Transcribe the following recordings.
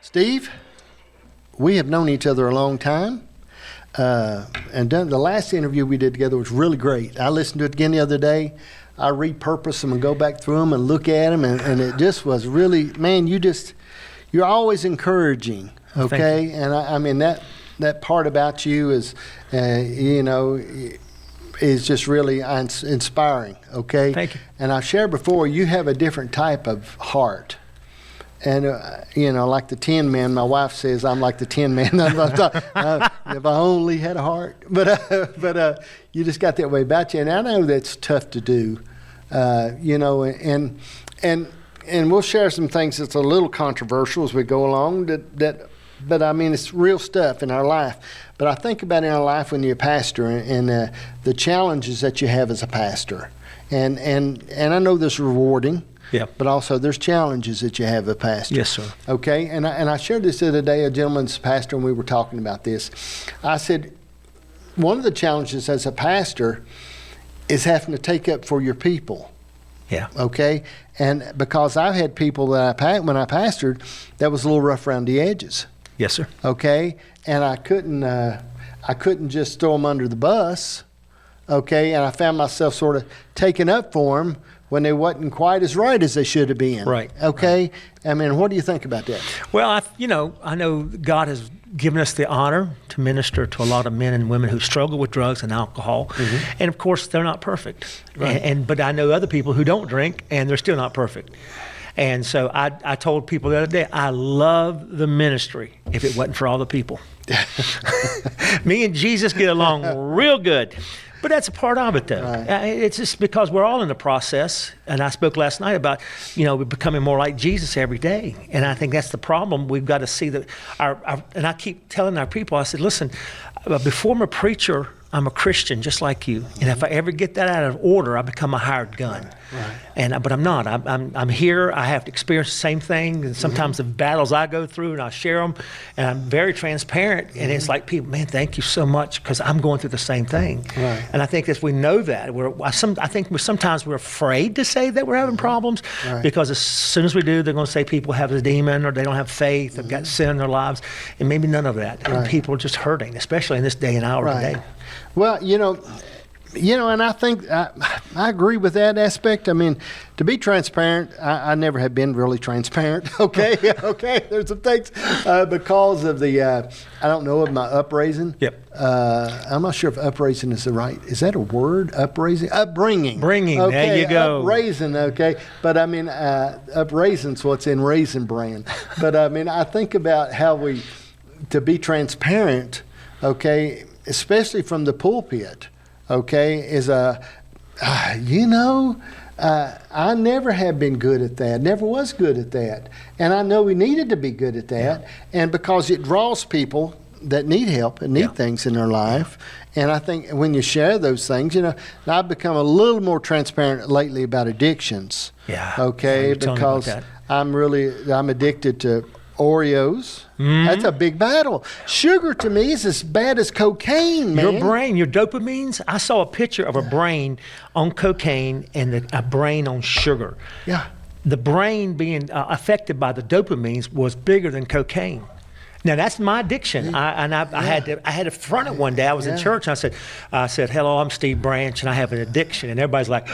Steve, we have known each other a long time. And the last interview we did together was really great. I listened to it again the other day. I repurposed them and go back through them and look at them, and it just was really, man, you're always encouraging, okay? And I mean, that part about you is, is just really inspiring, okay? Thank you. And I've shared before, you have a different type of heart. And, like the Tin Man, my wife says I'm like the Tin Man. If I only had a heart. But you just got that way about you. And I know that's tough to do, and we'll share some things that's a little controversial as we go along, but I mean, it's real stuff in our life. But I think about in our life when you're a pastor and the challenges that you have as a pastor. And I know this is rewarding. Yeah. But also there's challenges that you have as a pastor. Yes, sir. Okay. And I shared this the other day, a gentleman's pastor, and we were talking about this. I said, one of the challenges as a pastor is having to take up for your people. Yeah. Okay. And because I've had people that when I pastored, that was a little rough around the edges. Yes, sir. Okay. And I couldn't just throw them under the bus. Okay. And I found myself sort of taking up for them when they wasn't quite as right as they should have been. Right. Okay. Right. I mean, what do you think about that? Well, I know God has given us the honor to minister to a lot of men and women who struggle with drugs and alcohol. Mm-hmm. And of course, they're not perfect. Right. But I know other people who don't drink and they're still not perfect. And so I told people the other day, I love the ministry if it wasn't for all the people. Me and Jesus get along real good. But that's a part of it, though. Right. It's just because we're all in the process. And I spoke last night about, we're becoming more like Jesus every day. And I think that's the problem. We've got to see that and I keep telling our people, I said, listen, before I'm a preacher, I'm a Christian just like you. And if I ever get that out of order, I become a hired gun. Right. But I'm not. I'm here. I have to experience the same thing. And sometimes the battles I go through, and I share them. And I'm very transparent. And it's like people, man, thank you so much, because I'm going through the same thing. Right. And I think if we know that, I think sometimes we're afraid to say that we're having problems, because as soon as we do, they're going to say people have a demon, or they don't have faith, they've got sin in their lives, and maybe none of that. And people are just hurting, especially in this day and hour today. Well, and I think I agree with that aspect. I mean, to be transparent, I never have been really transparent. Okay, There's some things because of the I don't know, of my upraising. Yep. I'm not sure if upraising is is that a word? Upbringing. Bringing. Okay, there you go. Upraising. Okay, but I mean, upraising's what's in Raisin Bran. But I mean, I think about how to be transparent. Okay. Especially from the pulpit, okay, is I never have been good at that, never was good at that. And I know we needed to be good at that. Yeah. And because it draws people that need help and need things in their life. And I think when you share those things, I've become a little more transparent lately about addictions. Yeah. Okay, because I'm addicted to Oreos. Mm-hmm. That's a big battle. Sugar to me is as bad as cocaine, man. Your brain, your dopamines. I saw a picture of a brain on cocaine and a brain on sugar. Yeah. The brain being affected by the dopamines was bigger than cocaine. Now that's my addiction. I had to front it one day. I was in church and I said, hello, I'm Steve Branch and I have an addiction. And everybody's like,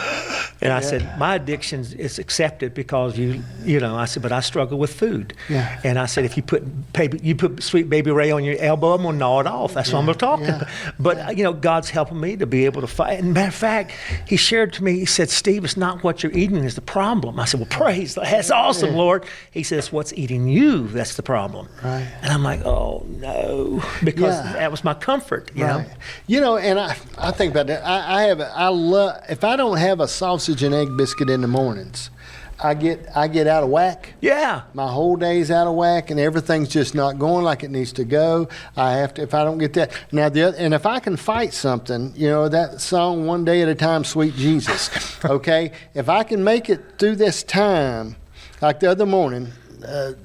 and I said, my addiction is accepted because I said, but I struggle with food. Yeah. And I said, if you put Sweet Baby Ray on your elbow, I'm gonna gnaw it off. That's what I'm talking about. But God's helping me to be able to fight. And matter of fact, he shared to me, he said, Steve, it's not what you're eating is the problem. I said, well, praise, that's awesome, Lord. He says, what's eating you, that's the problem. Right. And I'm like, oh no, because that was my comfort, you know. And I think about that. I love, if I don't have a sausage and egg biscuit in the mornings, I get out of whack. Yeah. My whole day's out of whack, and everything's just not going like it needs to go. I have to, if I don't get that. Now and if I can fight something, that song "One Day at a Time," Sweet Jesus. Okay, if I can make it through this time, like the other morning,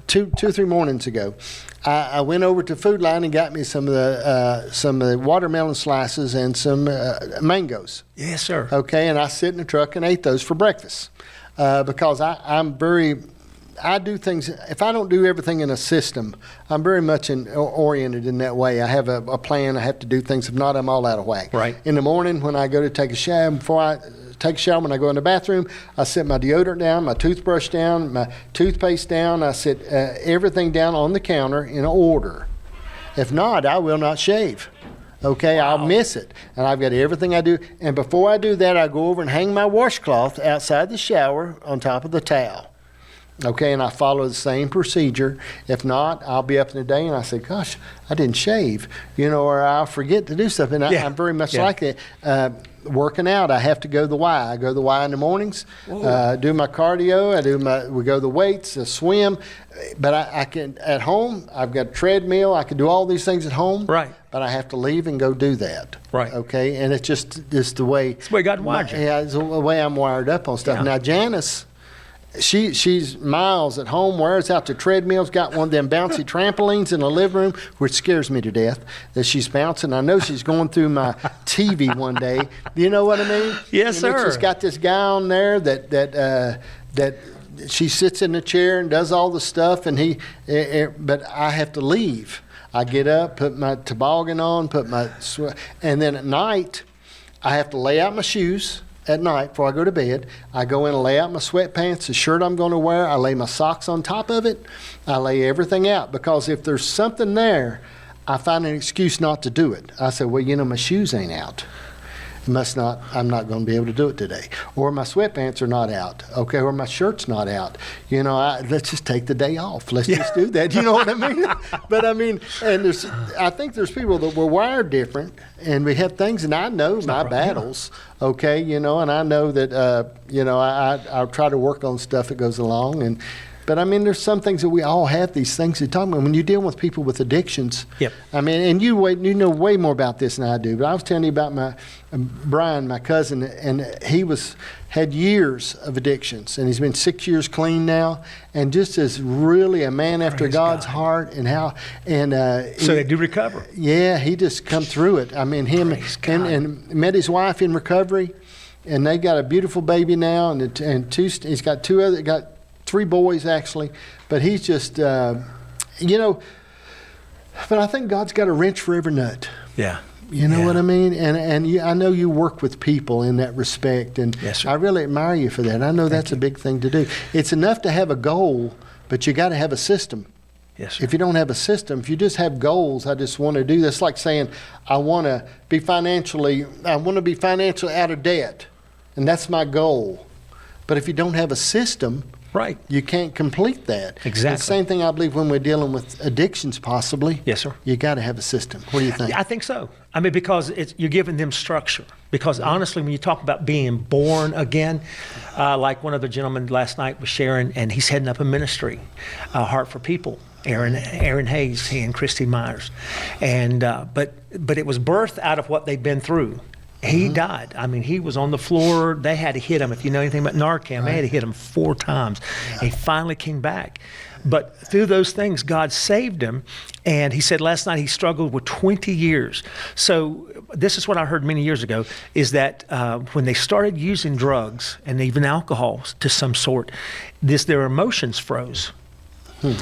2 or 3 mornings ago, I went over to Food Line and got me some of the watermelon slices and some mangoes. Yes, sir. Okay, and I sit in the truck and ate those for breakfast because I'm very I do things. If I don't do everything in a system, I'm very much oriented in that way. I have a plan. I have to do things. If not, I'm all out of whack. Right. In the morning when I go to take a shower, before I take a shower, when I go in the bathroom, I set my deodorant down, my toothbrush down, my toothpaste down. I set everything down on the counter in order. If not, I will not shave. Okay, wow. I'll miss it. And I've got everything I do. And before I do that, I go over and hang my washcloth outside the shower on top of the towel. Okay, and I follow the same procedure. If not, I'll be up in the day and I say, gosh, I didn't shave, or I'll forget to do stuff. And I'm very much like that. Working out, I have to go the Y. I go the Y in the mornings, do my cardio, we go the weights, swim. But I can, at home, I've got a treadmill. I can do all these things at home. Right. But I have to leave and go do that. Right. Okay, and it's just the way. It's the way God wired you. Yeah, it's the way I'm wired up on stuff. Yeah. Now, Janice, she's miles at home, wears out the treadmills, got one of them bouncy trampolines in the living room, which scares me to death that she's bouncing. I know she's going through my TV one day. You know what I mean? Yes, sir. She's got this guy on there that she sits in the chair and does all the stuff, and but I have to leave. I get up, put my toboggan on, and then at night, I have to lay out my shoes. At night, before I go to bed, I go in and lay out my sweatpants, the shirt I'm going to wear. I lay my socks on top of it. I lay everything out, because if there's something there, I find an excuse not to do it. I say, well, my shoes ain't out. I'm not going to be able to do it today. Or my sweatpants are not out. Okay, or my shirt's not out. Let's just take the day off. Let's just do that. You know what I mean? But I mean, and I think there's people that were wired different, and we have things, and I know my battles. Okay, and I know that I'll try to work on stuff that goes along, but I mean, there's some things that we all have these things to talk about. When you deal with people with addictions, yep. I mean, and you know way more about this than I do. But I was telling you about Brian, my cousin, and he had years of addictions, and he's been 6 years clean now, and just is really a man after God's heart, so they do recover. Yeah, he just come through it. I mean, him and met his wife in recovery, and they got a beautiful baby now, and he's got got 3 boys actually, but he's just, but I think God's got a wrench for every nut. Yeah. You know what I mean? And I know you work with people in that respect, and yes, sir. I really admire you for that. I know that's a big thing to do. It's enough to have a goal, but you got to have a system. Yes, sir. If you don't have a system, if you just have goals, I just want to do this, like saying, I want to be financially out of debt, and that's my goal. But if you don't have a system, right, you can't complete that. Exactly. The same thing I believe when we're dealing with addictions, possibly. Yes, sir. You got to have a system. What do you think? I think so. I mean, because you're giving them structure. Because honestly, when you talk about being born again, like one of the gentlemen last night was sharing, and he's heading up a ministry, Heart for People. Aaron Hayes, he and Christy Myers, and but it was birthed out of what they've been through. He died. I mean, he was on the floor. They had to hit him. If you know anything about Narcan, they had to hit him 4 times. Yeah. He finally came back. But through those things, God saved him. And he said last night he struggled with 20 years. So this is what I heard many years ago, is that when they started using drugs and even alcohol to some sort, their emotions froze.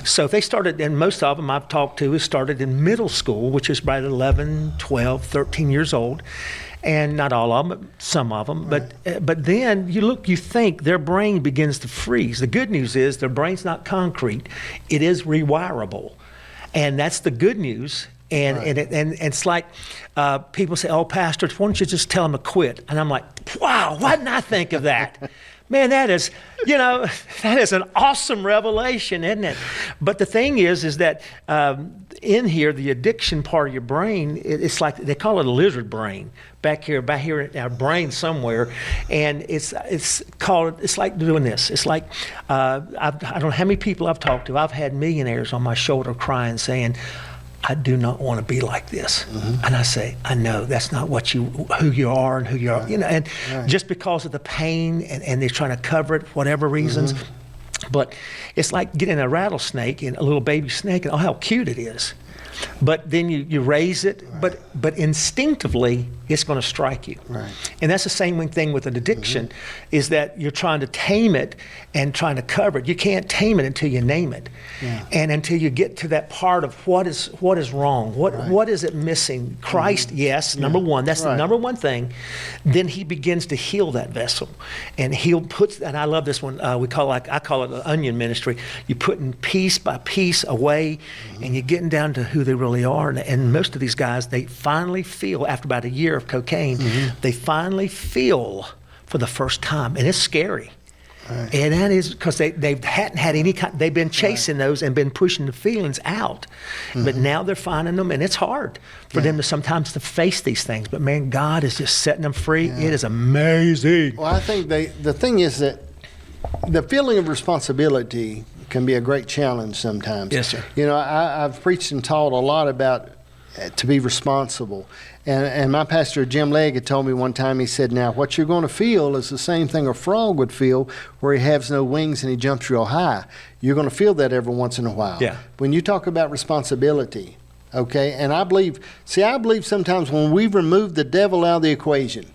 So if they started, and most of them I've talked to, started in middle school, which is about 11, 12, 13 years old. And not all of them, but some of them. Right. But then you think their brain begins to freeze. The good news is their brain's not concrete; it is rewirable, and that's the good news. And it's like people say, "Oh, Pastor, why don't you just tell them to quit?" And I'm like, "Wow, why didn't I think of that?" Man, that is an awesome revelation, isn't it? But the thing is that in here, the addiction part of your brain, it's like, they call it a lizard brain, back here in our brain somewhere. And it's like doing this. It's like, I don't know how many people I've talked to. I've had millionaires on my shoulder crying, saying, I do not want to be like this. Mm-hmm. And I say, I know that's not who you are and who you are, and just because of the pain and they're trying to cover it for whatever reasons. Mm-hmm. But it's like getting a rattlesnake and a little baby snake, and how cute it is. But then you raise it, but instinctively it's going to strike you. Right. And that's the same thing with an addiction, is that you're trying to tame it and trying to cover it. You can't tame it until you name it, and until you get to that part of what is wrong, what is it missing. Christ, yes, number one. That's the number one thing. Then He begins to heal that vessel, and He'll put. And I love this one. I call it the onion ministry. You're putting piece by piece away, and you're getting down to who they really are. And most of these guys, they finally feel, after about a year of cocaine, they finally feel for the first time, and it's scary. Right. And that is because they hadn't had any kind. They've been chasing those and been pushing the feelings out, but now they're finding them, and it's hard for them to sometimes to face these things. But man, God is just setting them free. It is amazing. Well, I think the thing is that the feeling of responsibility can be a great challenge sometimes. Yes, sir. You know, I've preached and taught a lot about to be responsible. And my pastor, Jim Legg, had told me one time, he said, now, what you're going to feel is the same thing a frog would feel where he has no wings and he jumps real high. You're going to feel that every once in a while. Yeah. When you talk about responsibility, okay, and I believe sometimes when we remove the devil out of the equation,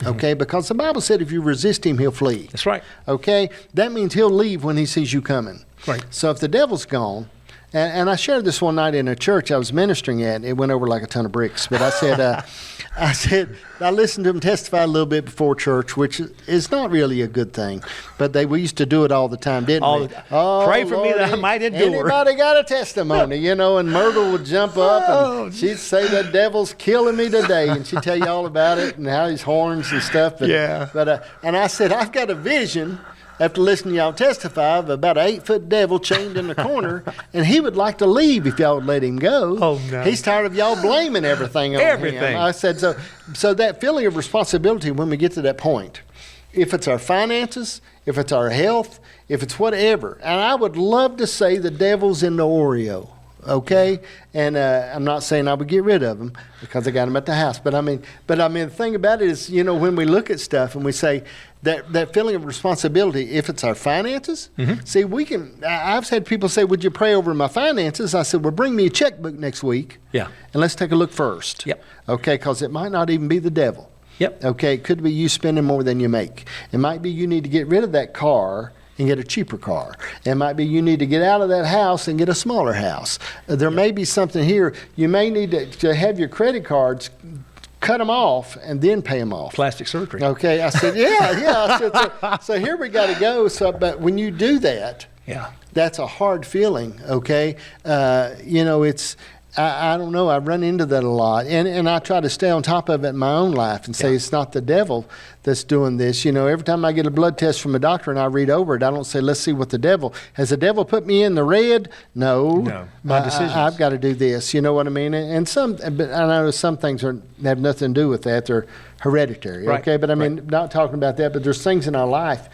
okay, because the Bible said if you resist him, he'll flee. That's right. Okay, that means he'll leave when he sees you coming. Right. So if the devil's gone, and I shared this one night in a church I was ministering at. It went over like a ton of bricks. But I said, I listened to them testify a little bit before church, which is not really a good thing. But we used to do it all the time, didn't we? Oh, pray for Lord, me that I might endure. Anybody got a testimony, you know? And Myrtle would jump up and she'd say, the devil's killing me today. And she'd tell you all about it and how his horns and stuff. And I said, I've got a vision after listening to y'all testify of about an 8-foot devil chained in the corner, and he would like to leave if y'all would let him go. Oh, no. He's tired of y'all blaming everything on him. I said, so that feeling of responsibility when we get to that point, if it's our finances, if it's our health, if it's whatever, and I would love to say the devil's in the Oreo. Okay, and I'm not saying I would get rid of them because I got them at the house. But I mean, the thing about it is, you know, when we look at stuff and we say that feeling of responsibility, if it's our finances, see, we can. I've had people say, "Would you pray over my finances?" I said, "Well, bring me a checkbook next week, and let's take a look first." Yep. Okay, because it might not even be the devil. Yep. Okay, it could be you spending more than you make. It might be you need to get rid of that car and get a cheaper car. It might be you need to get out of that house and get a smaller house. There may be something here. You may need to have your credit cards, cut them off, and then pay them off. Plastic surgery. Okay, I said, I said, so here we got to go. So, but when you do that, that's a hard feeling, okay? You know, it's, I don't know, I run into that a lot. And I try to stay on top of it in my own life and say it's not the devil that's doing this. You know, every time I get a blood test from a doctor and I read over it, I don't say, let's see what has the devil put me in the red? No. My decisions. I've got to do this. You know what I mean? But I know some things have nothing to do with that. They're hereditary, okay? But I mean, not talking about that, but there's things in our life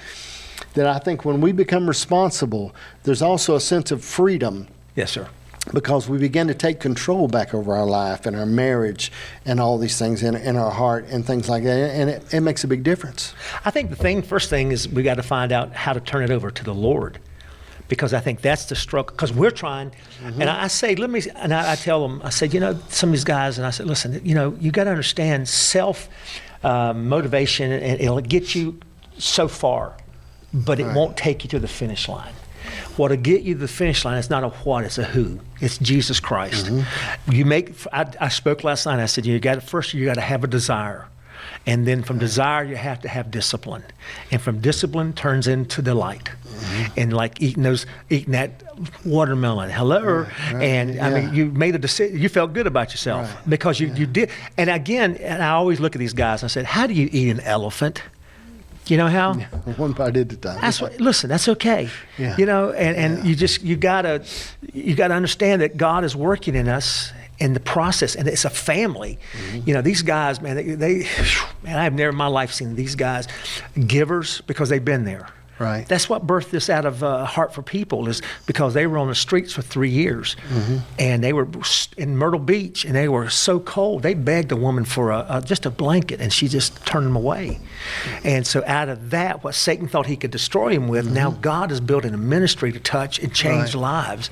that I think when we become responsible, there's also a sense of freedom. Yes, sir. Because we begin to take control back over our life and our marriage and all these things in our heart and things like that. And it makes a big difference. I think first thing is we got to find out how to turn it over to the Lord. Because I think that's the struggle. Because we're trying, and I say, I tell them, I said, you know, some of these guys, and I said, listen, you know, you got to understand motivation, and it'll get you so far, but it won't take you to the finish line. What'll get you to the finish line is not a what, it's a who. It's Jesus Christ. I spoke last night, I said, you got to have a desire. And then from desire, you have to have discipline. And from discipline turns into delight. And like eating that watermelon. Hello. And I mean, you made a decision. You felt good about yourself because you did. And again, and I always look at these guys and I said, how do you eat an elephant? You know how? One bite at a time. Listen, that's okay. Yeah. You know, and you gotta understand that God is working in us in the process, and it's a family. You know, these guys, man, I've never in my life seen these guys givers because they've been there. Right. That's what birthed this out of Heart for People, is because they were on the streets for 3 years, and they were in Myrtle Beach, and they were so cold. They begged a woman for just a blanket, and she just turned them away. And so out of that, what Satan thought he could destroy him with, now God is building a ministry to touch and change lives.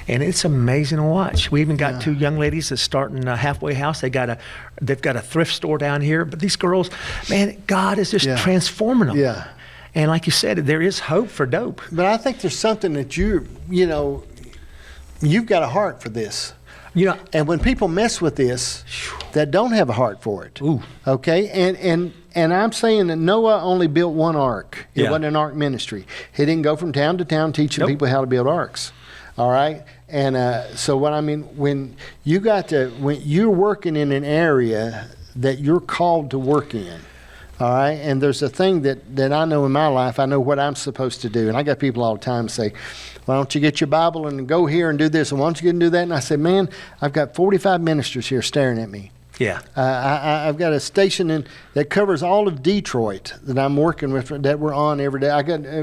And it's amazing to watch. We even got 2 young ladies that's starting a halfway house. They've got a thrift store down here. But these girls, man, God is just transforming them. Yeah. And like you said, there is hope for dope. But I think there's something that you've got a heart for this. And when people mess with this, that don't have a heart for it. Ooh. Okay? And I'm saying that Noah only built one ark. It wasn't an ark ministry. He didn't go from town to town teaching people how to build arks. All right? And so what I mean, when you're working in an area that you're called to work in, all right, and there's a thing that I know in my life, I know what I'm supposed to do. And I got people all the time say, why don't you get your Bible and go here and do this, and why don't you get and do that? And I say, man, I've got 45 ministers here staring at me. Yeah. I've got a station that covers all of Detroit that I'm working with, that we're on every day.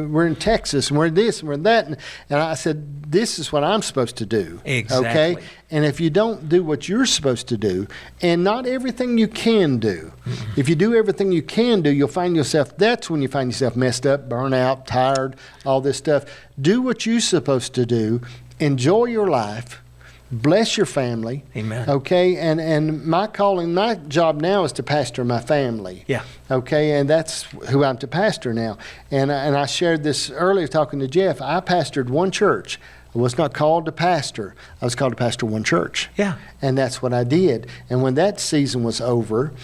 We're in Texas, and we're this, and we're that. And I said, this is what I'm supposed to do. Exactly. Okay? And if you don't do what you're supposed to do, and not everything you can do, if you do everything you can do, you'll find yourself, that's when you find yourself messed up, burnt out, tired, all this stuff. Do what you're supposed to do. Enjoy your life. Bless your family. Amen. Okay, and my job now is to pastor my family. Yeah. Okay, and that's who I'm to pastor now. And I shared this earlier talking to Jeff. I pastored one church. I was not called to pastor. I was called to pastor one church. Yeah. And that's what I did. And when that season was over,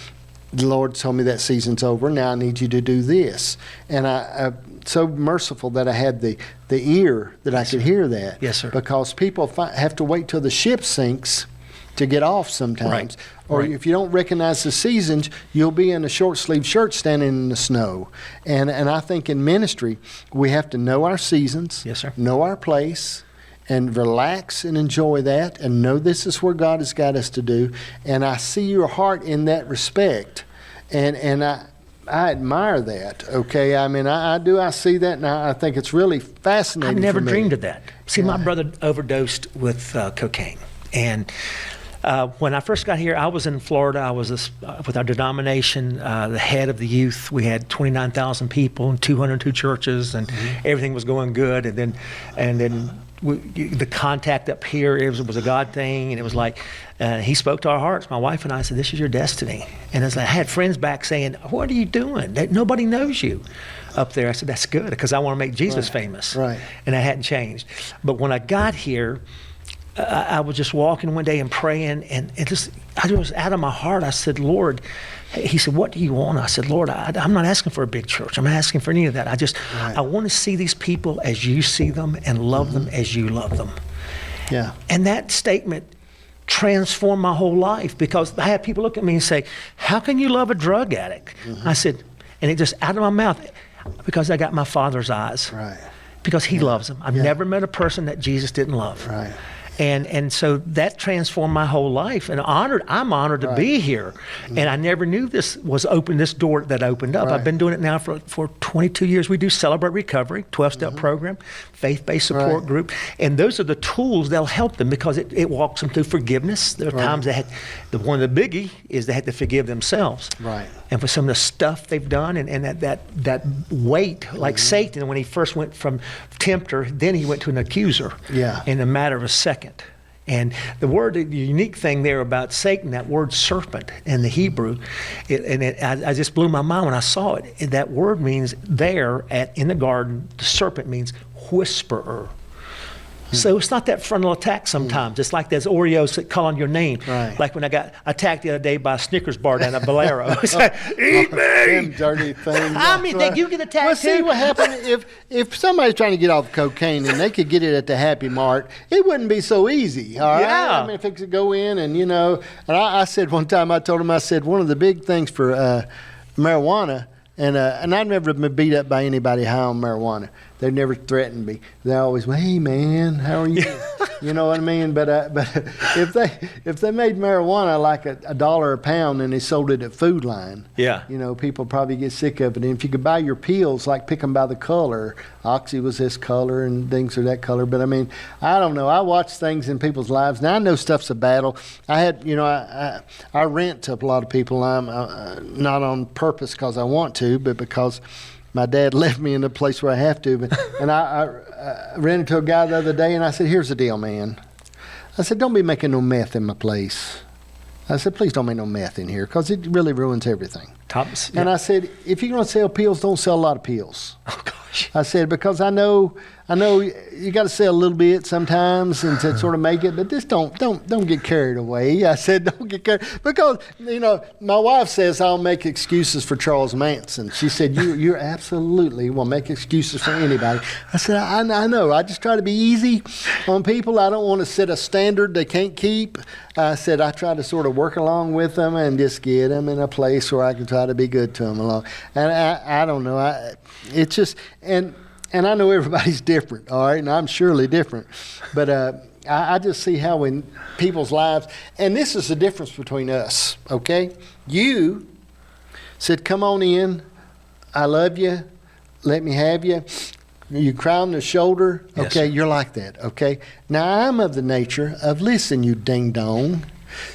the Lord told me that season's over. Now I need you to do this. And I'm so merciful that I had the ear that I could hear that. Yes, sir. Because people have to wait till the ship sinks to get off sometimes. Right. Or Right. if you don't recognize the seasons, you'll be in a short-sleeved shirt standing in the snow. And I think in ministry, we have to know our seasons, Yes, sir. know our place, and relax and enjoy that, and know this is where God has got us to do. And I see your heart in that respect, and I admire that. Okay, I mean, I see that, and I think it's really fascinating. I never for me. dreamed of that. See, my brother overdosed with cocaine, and when I first got here, I was in Florida. I was with our denomination, the head of the youth. We had 29,000 people and 202 churches, and everything was going good. And then the contact up here, it was a God thing, and it was like he spoke to our hearts. My wife and I said, "This is your destiny." And as I had friends back saying, "What are you doing? Nobody knows you up there." I said, "That's good, because I want to make Jesus famous." Right. And I hadn't changed. But when I got here, I was just walking one day and praying, and I was out of my heart. I said, "Lord," he said, "What do you want?" I said, "Lord, I'm not asking for a big church. I'm not asking for any of that. I want to see these people as you see them and love them as you love them." Yeah. And that statement transformed my whole life, because I had people look at me and say, "How can you love a drug addict?" I said, and it just out of my mouth, because I got my Father's eyes. Right. Because he loves them. I've never met a person that Jesus didn't love. Right. And so that transformed my whole life, and I'm honored to be here. And I never knew this door that opened up. Right. I've been doing it now for 22 years. We do Celebrate Recovery, 12-step program, faith-based support group. And those are the tools that'll help them, because it walks them through forgiveness. There are times one of the biggie is they had to forgive themselves. Right. And for some of the stuff they've done, and that weight, like Satan, when he first went from tempter, then he went to an accuser in a matter of a second. And the unique thing there about Satan, that word serpent in the Hebrew, I just blew my mind when I saw it. That word means in the garden, the serpent means whisperer. So it's not that frontal attack sometimes. It's like there's Oreos that call on your name. Right. Like when I got attacked the other day by a Snickers bar down at Valero. It's like, eat me! Them dirty things. I mean, you get attacked Well, see too. what happened if somebody's trying to get off cocaine and they could get it at the Happy Mart, it wouldn't be so easy. All right. Yeah. I mean, if it could go in and and I said one time, I told him, I said, one of the big things for marijuana. And I've never been beat up by anybody high on marijuana. They never threatened me. They always, "Hey man, how are you?" You know what I mean? But if they made marijuana like $1 a pound and they sold it at Food Line, Yeah. you know, people probably get sick of it. And if you could buy your pills, like pick them by the color, Oxy was this color and things are that color. But I mean, I don't know. I watch things in people's lives. Now I know stuff's a battle. I had, you know, I rent to a lot of people. I'm not on purpose because I want to, but because my dad left me in a place where I have to. But, and I rented to a guy the other day, and I said, here's the deal, man. I said, don't be making no meth in my place. I said, please don't make no meth in here because it really ruins everything. Tops. And I said, if you're going to sell pills, don't sell a lot of pills. Oh, gosh. I said, because I know you got to sell a little bit sometimes and to sort of make it, but just don't get carried away. I said, don't get carried, because, you know, my wife says I'll make excuses for Charles Manson. She said, you're absolutely will make excuses for anybody. I said, I know. I just try to be easy on people. I don't want to set a standard they can't keep. I said, I try to sort of work along with them and just get them in a place where I can try to be good to them along. And I don't know. It's just, and I know everybody's different, all right, and I'm surely different. But I just see how in people's lives, and this is the difference between us, okay? You said, come on in, I love you, let me have you. You cry on the shoulder, okay, Yes, sir. you're like that, okay? Now, I'm of the nature of, listen, you ding-dong,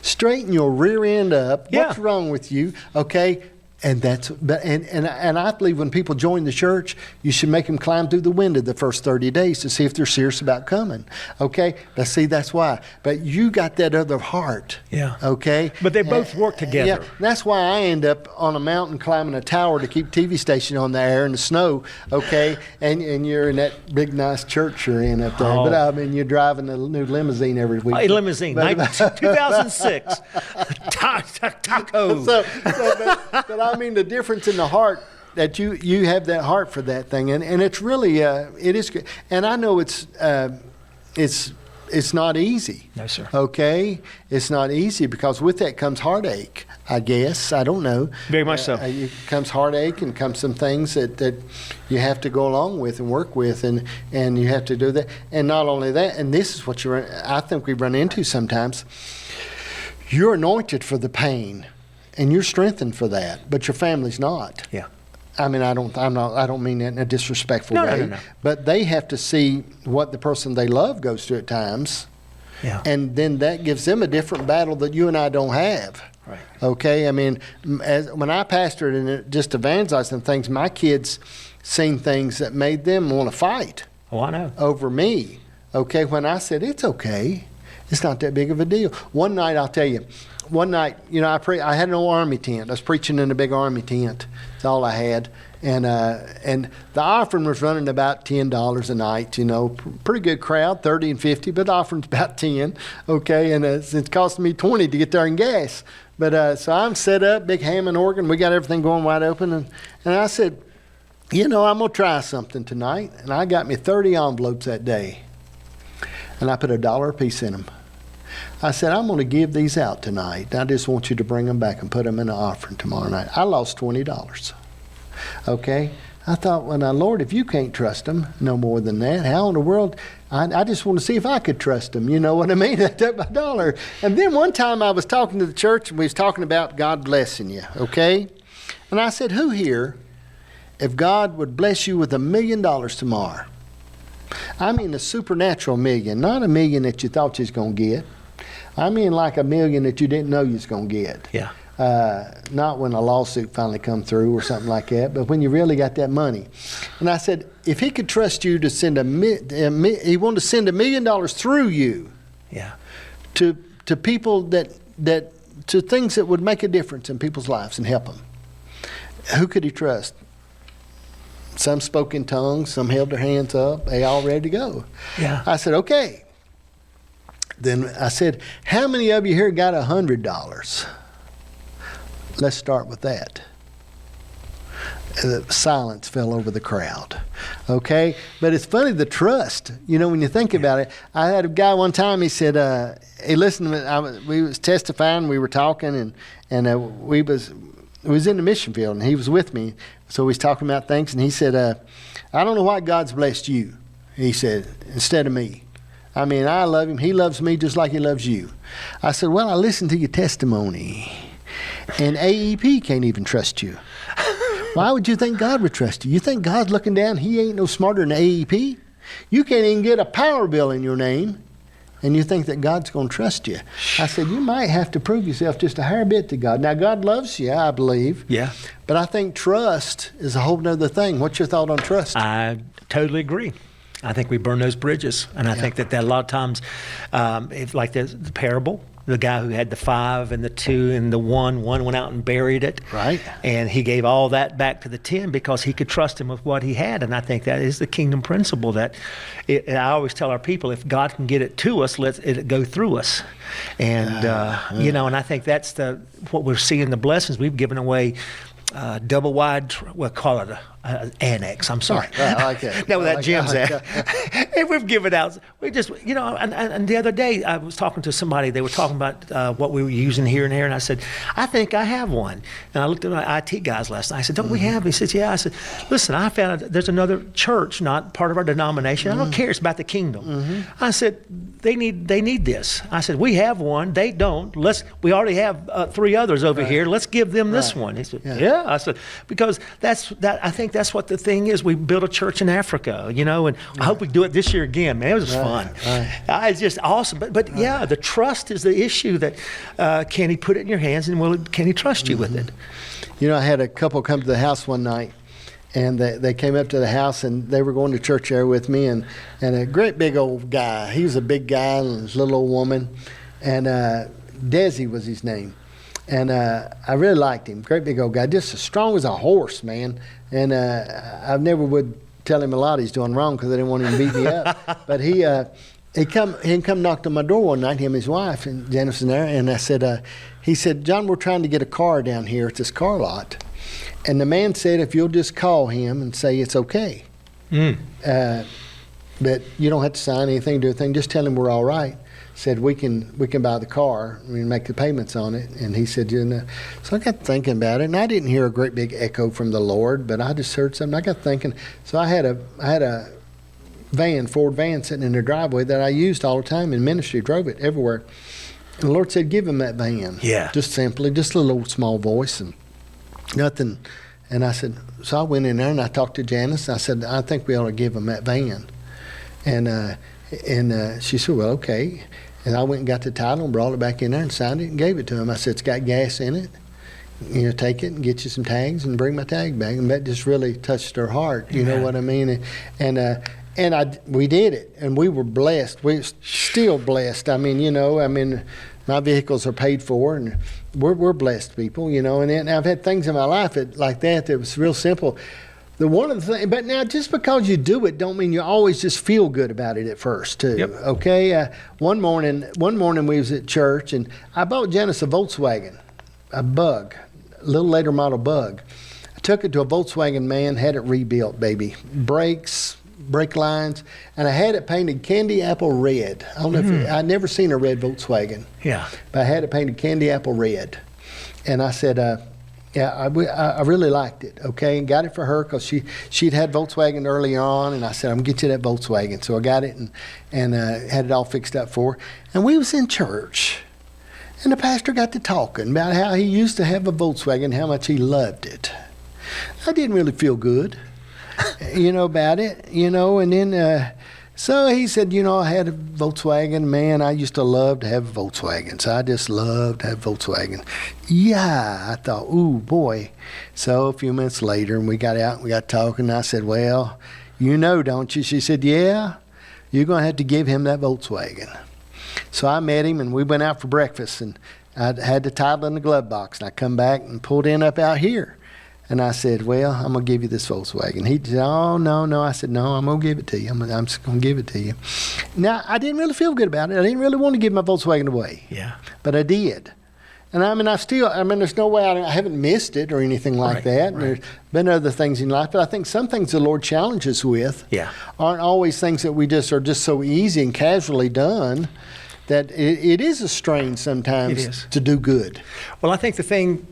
straighten your rear end up. Yeah. What's wrong with you, okay? And I believe when people join the church, you should make them climb through the window the first 30 days to see if they're serious about coming. Okay? But see, that's why. But you got that other heart. Yeah. Okay? But they both work together. Yeah. That's why I end up on a mountain climbing a tower to keep TV station on the air in the snow. Okay? And you're in that big nice church you're in up there. Oh. But I mean, you're driving a new limousine every week. A limousine, 2006. Taco. But I mean, the difference in the heart that you have that heart for that thing, and it's really it is good. And I know it's not easy. No, sir. Okay, it's not easy because with that comes heartache. I guess I don't know. Very much so. It comes heartache and comes some things that you have to go along with and work with, and you have to do that. And not only that, and this is what I think we run into sometimes. You're anointed for the pain. And you're strengthened for that, but your family's not. Yeah. I mean, I don't mean that in a disrespectful No, way. no. But they have to see what the person they love goes through at times, Yeah. and then that gives them a different battle that you and I don't have. Right. Okay. I mean, when I pastored and just evangelized and things, my kids seen things that made them want to fight Oh, I know. over me. Okay. When I said it's okay, it's not that big of a deal. One night, I'll tell you. One night, you know, I had no army tent. I was preaching in a big army tent. That's all I had. And the offering was running about $10 a night, you know, pretty good crowd, 30 and 50, but the offering's about 10, okay? And it's costing me 20 to get there in gas. But so I'm set up, big Hammond organ. We got everything going wide open. And I said, you know, I'm going to try something tonight. And I got me 30 envelopes that day. And I put $1 a piece in them. I said, I'm going to give these out tonight. I just want you to bring them back and put them in the offering tomorrow night. I lost $20. Okay? I thought, well, now, Lord, if you can't trust them no more than that, how in the world? I just want to see if I could trust them. You know what I mean? I took my $1. And then one time I was talking to the church, and we was talking about God blessing you, okay? And I said, who here, if God would bless you with $1 million tomorrow? I mean a supernatural million, not $1 million that you thought you was going to get. I mean like $1 million that you didn't know you was going to get. Yeah. Not when a lawsuit finally come through or something like that, but when you really got that money. And I said, if he could trust you to send he wanted to send $1 million through you. Yeah. To people to things that would make a difference in people's lives and help them. Who could he trust? Some spoke in tongues, some held their hands up, they all ready to go. Yeah. I said, okay. Then I said, how many of you here got $100? Let's start with that. Silence fell over the crowd. Okay? But it's funny, the trust. You know, when you think about it, I had a guy one time, he said, he listened to me, we was testifying, we were talking, and we was in the mission field, and he was with me. So we was talking about things, and he said, I don't know why God's blessed you. He said, instead of me. I mean, I love him. He loves me just like he loves you. I said, well, I listened to your testimony, and AEP can't even trust you. Why would you think God would trust you? You think God's looking down? He ain't no smarter than AEP. You can't even get a power bill in your name, and you think that God's going to trust you. I said, you might have to prove yourself just a hair bit to God. Now, God loves you, I believe. Yeah. But I think trust is a whole nother thing. What's your thought on trust? I totally agree. I think we burn those bridges. And I think that a lot of times, if like the parable, the guy who had the 5 and the 2 and the 1 went out and buried it. Right. And he gave all that back to the 10 because he could trust him with what he had. And I think that is the kingdom principle that I always tell our people, if God can get it to us, let it go through us. And, you know, and I think that's what we're seeing, the blessings. We've given away double wide, we'll call it an annex. I'm sorry. I like that. Now where that gym's like at. And we've given out, we just, you know, and the other day I was talking to somebody, they were talking about what we were using here and there, and I said, I think I have one. And I looked at my IT guys last night. I said, don't we have? He said, yeah. I said, listen, I found out there's another church, not part of our denomination. I don't care. It's about the kingdom. I said, they need this. I said, we have one. They don't. We already have 3 others over here. Let's give them this one. He said, yeah. I said, because I think that's what the thing is. We built a church in Africa, you know, and I hope we do it this year again, man. It was fun. It's just awesome. But yeah, the trust is the issue that can he put it in your hands, and can he trust you with it? You know, I had a couple come to the house one night, and they came up to the house, and they were going to church there with me, and a great big old guy. He was a big guy and this little old woman, and Desi was his name. And I really liked him. Great big old guy, just as strong as a horse, man. And I never would tell him a lot he's doing wrong because I didn't want him to beat me up. But he come knocked on my door one night, him and his wife, and Janice was there. And I said, he said, John, we're trying to get a car down here at this car lot. And the man said, if you'll just call him and say it's okay. But you don't have to sign anything, do anything. Just tell him we're all right. Said we can buy the car and make the payments on it. And he said, you know. So I got thinking about it, and I didn't hear a great big echo from the Lord, but I just heard something. I got thinking. So I had a Ford van sitting in the driveway that I used all the time in ministry, drove it everywhere. And the Lord said, give him that van. Yeah. Just simply, just a little old small voice and nothing. And I said, so I went in there and I talked to Janice. I said, I think we ought to give him that van. And she said, well, okay. And I went and got the title and brought it back in there and signed it and gave it to him. I said, it's got gas in it. You know, take it and get you some tags and bring my tag back. And that just really touched her heart. You know what I mean? And we did it, and we were blessed. We're still blessed. I mean, my vehicles are paid for, and we're blessed people, you know. And I've had things in my life like that was real simple. But now just because you do it don't mean you always just feel good about it at first too. Yep. Okay. One morning we was at church, and I bought Janice a Volkswagen, a Bug, a little later model Bug. I took it to a Volkswagen man, had it rebuilt, baby. Brakes, brake lines, and I had it painted candy apple red. I don't know if I'd never seen a red Volkswagen. Yeah. But I had it painted candy apple red. And I said, I really liked it, okay, and got it for her because she'd had Volkswagen earlier on, and I said, I'm going to get you that Volkswagen. So I got it and had it all fixed up for her. And we was in church, and the pastor got to talking about how he used to have a Volkswagen, how much he loved it. I didn't really feel good, you know, about it, you know, and then so he said, you know, I had a Volkswagen. Man, I used to love to have a Volkswagen. So I just loved to have a Volkswagen. Yeah, I thought, ooh, boy. So a few minutes later, and we got out and we got talking. And I said, well, you know, don't you? She said, yeah, you're going to have to give him that Volkswagen. So I met him, and we went out for breakfast. And I had the title in the glove box. And I come back and pulled in up out here. And I said, well, I'm going to give you this Volkswagen. He said, oh, no. I said, no, I'm going to give it to you. I'm just going to give it to you. Now, I didn't really feel good about it. I didn't really want to give my Volkswagen away. Yeah. But I did. And there's no way I haven't missed it or anything like that. Right. There's been other things in life. But I think some things the Lord challenges with aren't always things that we just are just so easy and casually done that it is a strain sometimes to do good. Well, I think the thing,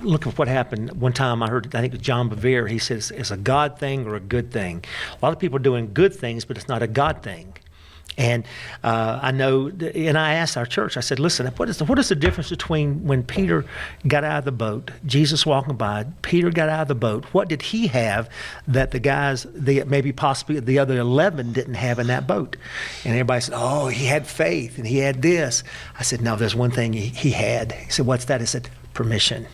look at what happened. One time I think it was John Bevere, he says, it's a God thing or a good thing. A lot of people are doing good things, but it's not a God thing. And I know, and I asked our church, I said, listen, what is the difference between when Peter got out of the boat, Jesus walking by, Peter got out of the boat, what did he have that the guys, maybe possibly the other 11 didn't have in that boat? And everybody said, oh, he had faith and he had this. I said, no, there's one thing he had. He said, what's that? I said, permission.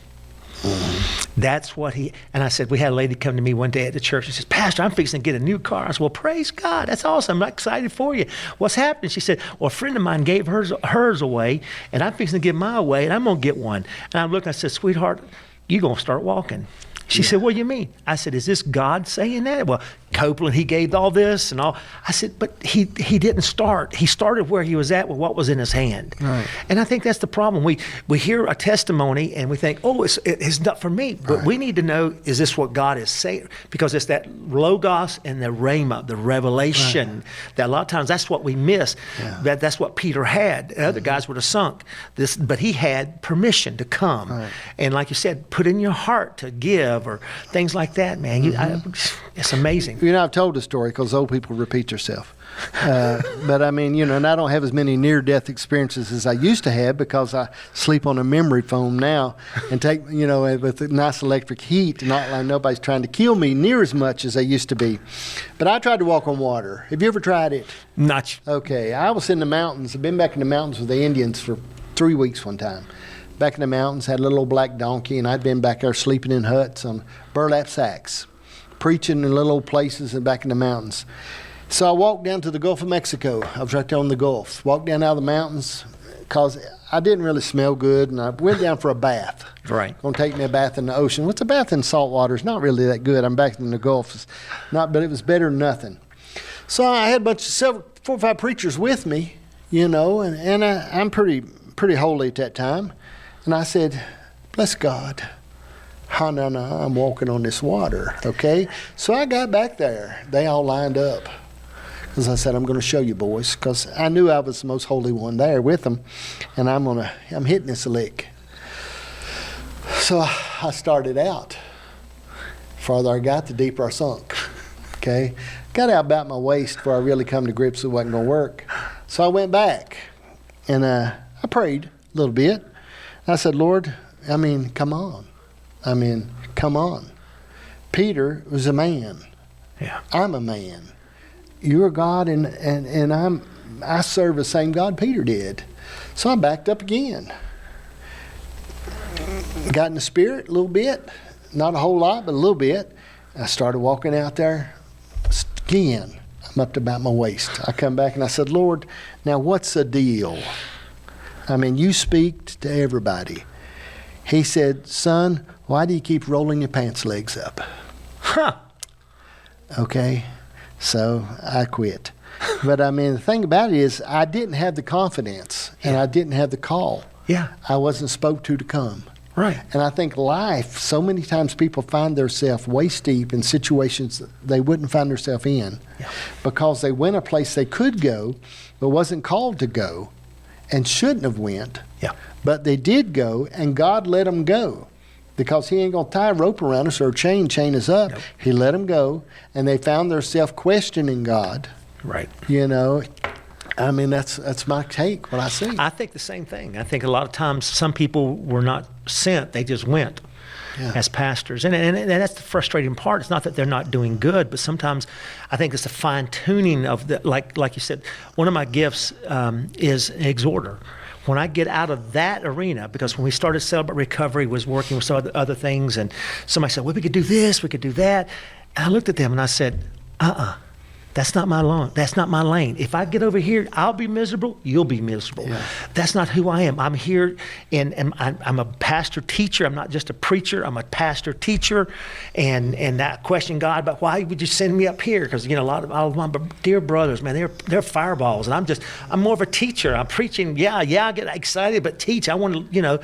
That's what and I said, we had a lady come to me one day at the church. She says, Pastor, I'm fixing to get a new car. I said, well, praise God. That's awesome. I'm excited for you. What's happening? She said, well, a friend of mine gave hers away, and I'm fixing to give mine away, and I'm going to get one. And I looked and I said, sweetheart, you're going to start walking. She said, what do you mean? I said, is this God saying that? Well, Copeland, he gave all this and all. I said, but he didn't start. He started where he was at with what was in his hand. Right. And I think that's the problem. We hear a testimony and we think, oh, it's not for me. But we need to know, is this what God is saying? Because it's that logos and the rhema, the revelation, that a lot of times that's what we miss. Yeah. That's what Peter had. The other guys would have sunk. But he had permission to come. Right. And like you said, put in your heart to give or things like that, man. It's amazing. You know, I've told the story because old people repeat themselves. But I mean, you know, and I don't have as many near-death experiences as I used to have because I sleep on a memory foam now and take, you know, with nice electric heat. Not like nobody's trying to kill me near as much as they used to be. But I tried to walk on water. Have you ever tried it? Not. Okay. I was in the mountains. I've been back in the mountains with the Indians for 3 weeks one time. Back in the mountains, had a little old black donkey, and I'd been back there sleeping in huts on burlap sacks, preaching in little old places and back in the mountains. So I walked down to the Gulf of Mexico. I was right there on the Gulf. Walked down out of the mountains because I didn't really smell good, and I went down for a bath. Right. Going to take me a bath in the ocean. What's a bath in salt water? It's not really that good. I'm back in the Gulf. But it was better than nothing. So I had a bunch of 4 or 5 preachers with me, you know, and I'm pretty holy at that time. And I said, bless God. No, I'm walking on this water, okay? So I got back there. They all lined up. Because I said, I'm going to show you, boys. Because I knew I was the most holy one there with them. And I'm hitting this lick. So I started out. Farther I got, the deeper I sunk, okay? Got out about my waist before I really come to grips with it wasn't going to work. So I went back. And I prayed a little bit. I said, Lord, come on. Come on. Peter was a man. Yeah. I'm a man. You're God, and I serve the same God Peter did. So I backed up again. Got in the spirit a little bit. Not a whole lot, but a little bit. I started walking out there again. I'm up to about my waist. I come back and I said, Lord, now what's the deal? You speak to everybody. He said, son, why do you keep rolling your pants legs up? Huh. Okay, so I quit. But the thing about it is I didn't have the confidence and I didn't have the call. Yeah. I wasn't spoke to come. Right. And I think life, so many times people find themselves waist deep in situations that they wouldn't find themselves in because they went a place they could go but wasn't called to go. And shouldn't have went, but they did go, and God let them go because he ain't going to tie a rope around us or chain us up. Nope. He let them go, and they found themselves questioning God. Right. You know, that's my take, what I see. I think the same thing. I think a lot of times some people were not sent, they just went. As pastors. And that's the frustrating part. It's not that they're not doing good, but sometimes I think it's the fine-tuning of the, like you said, one of my gifts is an exhorter. When I get out of that arena, because when we started Celebrate Recovery, was working with some other things, and somebody said, well, we could do this, we could do that. And I looked at them and I said, that's not my lane. That's not my lane. If I get over here, I'll be miserable. You'll be miserable. Yeah. That's not who I am. I'm here, and I'm a pastor teacher. I'm not just a preacher. I'm a pastor teacher, and I question God about why would you send me up here? Because a lot of my dear brothers, man, they're fireballs, and I'm more of a teacher. I'm preaching. I get excited, but teach. I want to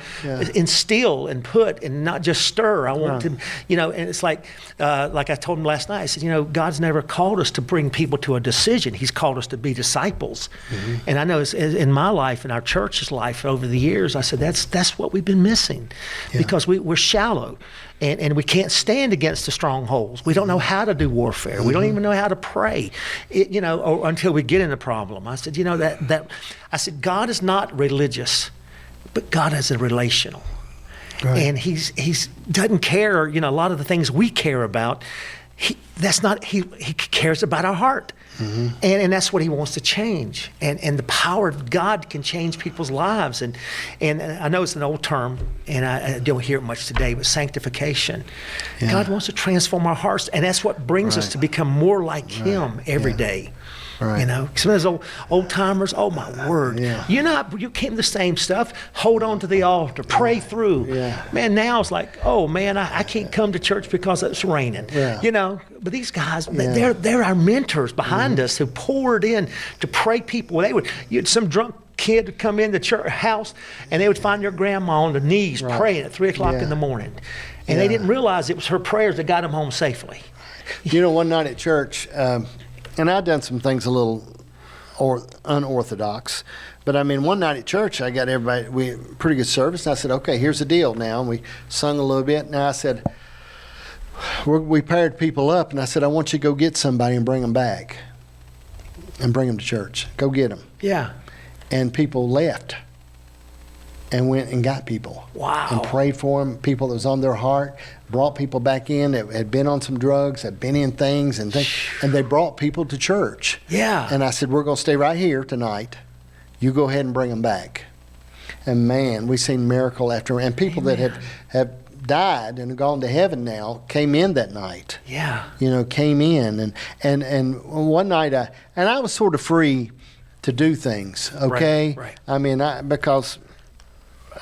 instill and put and not just stir. I want to and it's like I told him last night. I said, God's never called us to bring people people to a decision. He's called us to be disciples. And I know in my life, in our church's life over the years, I said, that's what we've been missing because we're shallow and we can't stand against the strongholds. We don't know how to do warfare. We don't even know how to pray, or until we get in a problem. I said, I said, God is not religious, but God is a relational. Right. And he's doesn't care, a lot of the things we care about. He cares about our heart. And that's what he wants to change. And the power of God can change people's lives. And I know it's an old term, and I don't hear it much today, but sanctification. Yeah. God wants to transform our hearts, and that's what brings us to become more like him every day. Right. Some of those old timers, oh my word. Yeah. You came the same stuff. Hold on to the altar, pray through. Yeah. Man, now it's like, oh man, I can't come to church because it's raining. Yeah. But these guys, they're our mentors behind us who poured in to pray people. Some drunk kid would come in the church house and they would find their grandma on the knees praying at 3 o'clock in the morning. And they didn't realize it was her prayers that got them home safely. One night at church, and I'd done some things a little unorthodox, but one night at church, I got everybody, pretty good service, and I said, okay, here's the deal now, and we sung a little bit, and I said, we paired people up, and I said, I want you to go get somebody and bring them back, and bring them to church. Go get them. Yeah. And people left and went and got people. Wow. And prayed for them, people that was on their heart, brought people back in that had been on some drugs, had been in things, and they brought people to church. Yeah. And I said, we're going to stay right here tonight. You go ahead and bring them back. And man, we've seen miracle after, and people that have died and gone to heaven now came in that night. Yeah. Came in. And one night, I was sort of free to do things, okay? Right. Because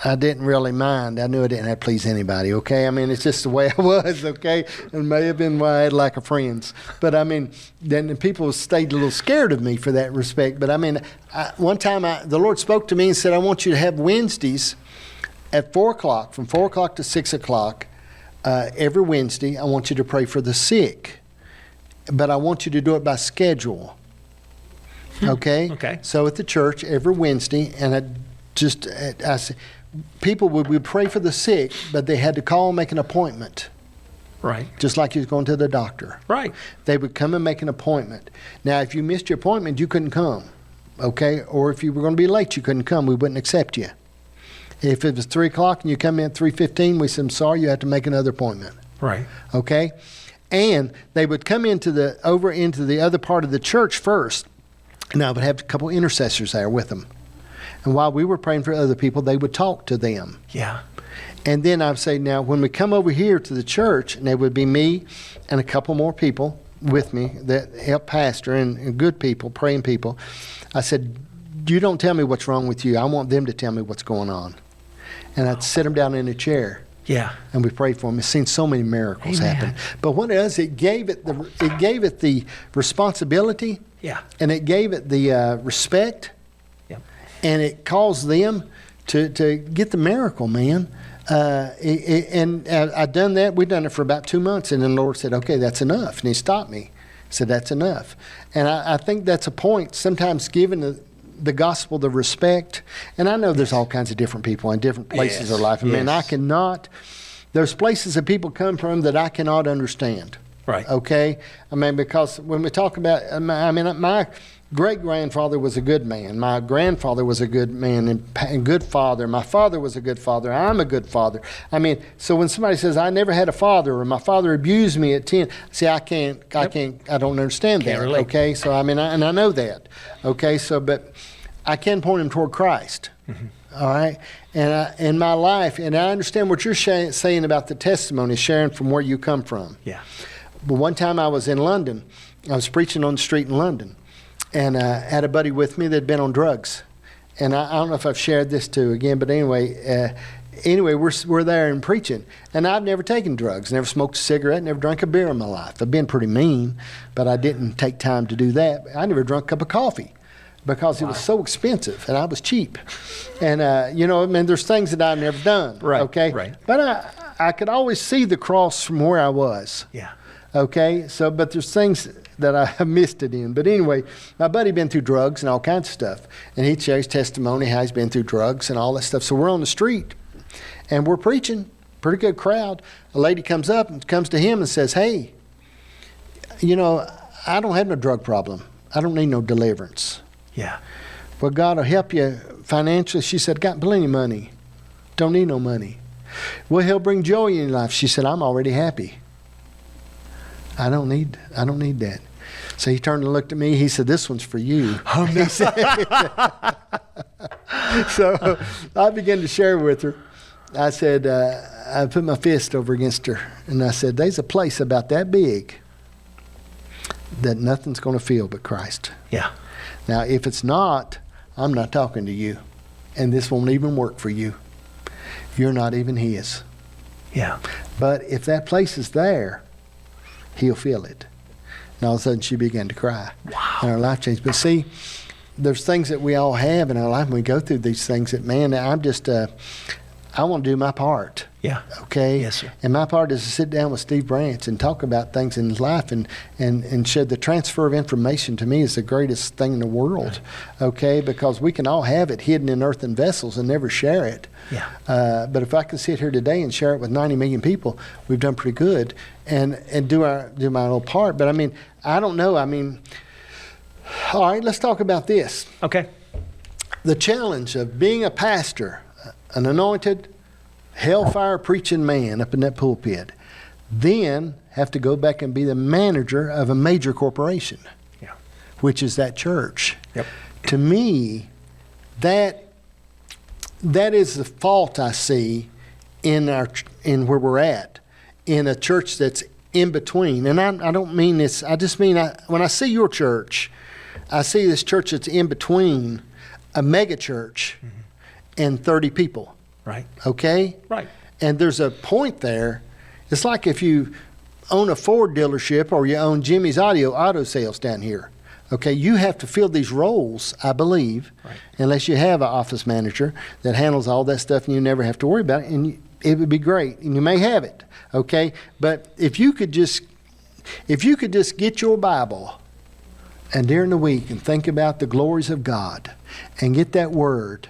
I didn't really mind. I knew I didn't have to please anybody, okay? It's just the way I was, okay? It may have been why I had lack of friends. But, then people stayed a little scared of me for that respect. But, one time the Lord spoke to me and said, I want you to have Wednesdays at 4 o'clock, from 4 o'clock to 6 o'clock, every Wednesday. I want you to pray for the sick. But I want you to do it by schedule, okay? Okay. So at the church, every Wednesday, and I said, people would pray for the sick, but they had to call and make an appointment. Right. Just like you was going to the doctor. Right. They would come and make an appointment. Now, if you missed your appointment, you couldn't come, okay? Or if you were going to be late, you couldn't come. We wouldn't accept you. If it was 3 o'clock and you come in at 3:15, we said, I'm sorry, you have to make another appointment. Right. Okay? And they would come over into the other part of the church first, and I would have a couple intercessors there with them. And while we were praying for other people, they would talk to them. Yeah. And then I would say, now, when we come over here to the church, and it would be me and a couple more people with me that help pastor and good people, praying people, I said, you don't tell me what's wrong with you. I want them to tell me what's going on. And I'd sit them down in a chair. Yeah. And we prayed for them. I've seen so many miracles happen. But what it does, it gave it the responsibility. Yeah. And it gave it the respect. And it caused them to get the miracle, man. And I'd done that. We'd done it for about 2 months. And then the Lord said, okay, that's enough. And he stopped me. He said, that's enough. And I think that's a point, sometimes giving the gospel the respect. And I know there's all kinds of different people in different places of life. There's places that people come from that I cannot understand. Right. Okay? Because when we talk about, my great-grandfather was a good man. My grandfather was a good man and good father. My father was a good father. I'm a good father. So when somebody says, I never had a father, or my father abused me at 10, see, I don't understand that. Relate. Okay? So, and I know that. Okay? So, but I can point them toward Christ. Mm-hmm. All right? And in my life, and I understand what you're saying about the testimony, sharing from where you come from. Yeah. But one time I was in London. I was preaching on the street in London. And I had a buddy with me that had been on drugs. And I don't know if I've shared this too again, but anyway, we're there and preaching. And I've never taken drugs, never smoked a cigarette, never drank a beer in my life. I've been pretty mean, but I didn't take time to do that. I never drank a cup of coffee because it was so expensive and I was cheap. And, there's things that I've never done. Right. Okay. Right. But I could always see the cross from where I was. Yeah. Okay. So, but there's things that I missed it in. But anyway, my buddy been through drugs and all kinds of stuff. And he shares testimony how he's been through drugs and all that stuff. So we're on the street and we're preaching, pretty good crowd. A lady comes up and comes to him and says, hey, you know, I don't have no drug problem. I don't need no deliverance. Yeah. Well, God will help you financially. She said, got plenty of money. Don't need no money. Well, he'll bring joy in your life. She said, I'm already happy. I don't need that. So he turned and looked at me. He said, this one's for you. Oh, no. So I began to share with her. I said, I put my fist over against her. And I said, there's a place about that big that nothing's going to feel but Christ. Yeah. Now, if it's not, I'm not talking to you. And this won't even work for you. You're not even his. Yeah. But if that place is there, he'll feel it. And all of a sudden she began to cry. Wow. And her life changed. But see, there's things that we all have in our life when we go through these things that, man, I'm just, I want to do my part. Yeah. Okay? Yes, sir. And my part is to sit down with Steve Branch and talk about things in his life and share the transfer of information. To me is the greatest thing in the world. Right. Okay? Because we can all have it hidden in earthen vessels and never share it. Yeah. But if I can sit here today and share it with 90 million people, we've done pretty good and do my little part. But I mean, I don't know. I mean, all right, let's talk about this. Okay. The challenge of being a pastor, an anointed, hellfire preaching man up in that pulpit, then have to go back and be the manager of a major corporation, Yeah. which is that church. Yep. To me, that is the fault I see in where we're at, in a church that's in between. And I don't mean this. I just mean when I see your church, I see this church that's in between a mega church and 30 people. Right. Okay? Right. And there's a point there. It's like if you own a Ford dealership or you own Jimmy's auto sales down here. Okay, you have to fill these roles, I believe, Right. unless you have an office manager that handles all that stuff and you never have to worry about it. And it would be great, and you may have it. Okay, but if you could just get your Bible and during the week and think about the glories of God and get that word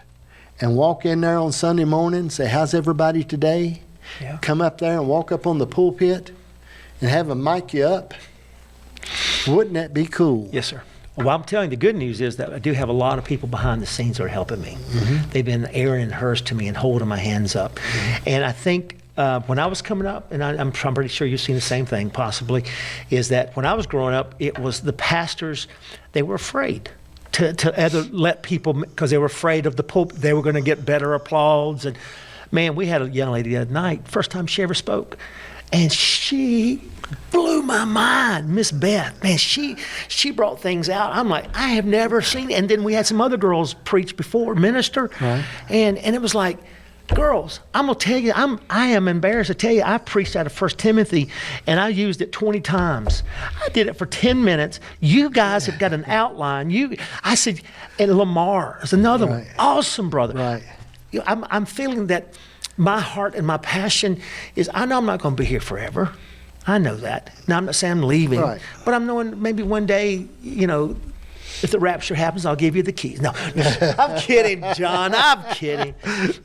and walk in there on Sunday morning and say, how's everybody today? Yeah. Come up there and walk up on the pulpit and have them mic you up. Wouldn't that be cool? Yes, sir. Well, I'm telling you, the good news is that I do have a lot of people behind the scenes that are helping me. Mm-hmm. They've been Aaron and Hers to me and holding my hands up. Mm-hmm. And I think when I was coming up, and I'm pretty sure you've seen the same thing possibly, is that when I was growing up, it was the pastors, they were afraid to ever let people, because they were afraid of the pulpit, they were going to get better applause. And man, we had a young lady the other night, first time she ever spoke, and she blew my mind, Miss Beth. Man, she brought things out. I'm like, I have never seen it. And then we had some other girls preach before, minister, right. and it was like, girls, I'm gonna tell you, I am embarrassed to tell you, I preached out of 1 Timothy, and I used it 20 times. I did it for 10 minutes. You guys have got an outline. I said, and Lamar is another one, awesome brother. Right. You know, I'm feeling that my heart and my passion is, I know I'm not going to be here forever. I know that. Now, I'm not saying I'm leaving, right. but I'm knowing maybe one day, you know, if the rapture happens, I'll give you the keys. No, I'm kidding, John. I'm kidding.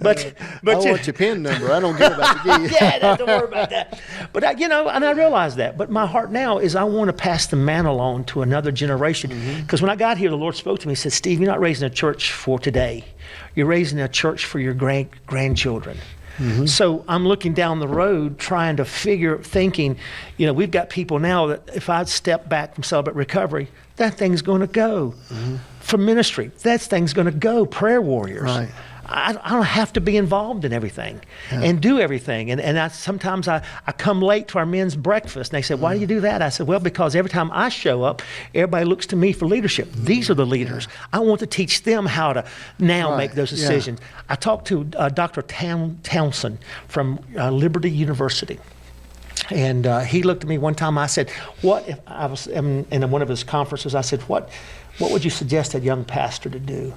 But I want your PIN number. I don't care about the keys. Yeah, don't worry about that. But I realize that. But my heart now is I want to pass the mantle on to another generation. Because when I got here, the Lord spoke to me. He said, Steve, you're not raising a church for today. You're raising a church for your grandchildren. Mm-hmm. So I'm looking down the road trying to thinking, you know, we've got people now that if I step back from Celebrate Recovery, that thing's going to go. Mm-hmm. For ministry, that thing's going to go. Prayer warriors. Right. I don't have to be involved in everything and do everything. And sometimes I come late to our men's breakfast and they say, why do you do that? I said, well, because every time I show up, everybody looks to me for leadership. These are the leaders. I want to teach them how to now make those decisions. Yeah. I talked to Dr. Townsend from Liberty University. And he looked at me one time. I said, what if I was in one of his conferences, I said, what would you suggest a young pastor to do?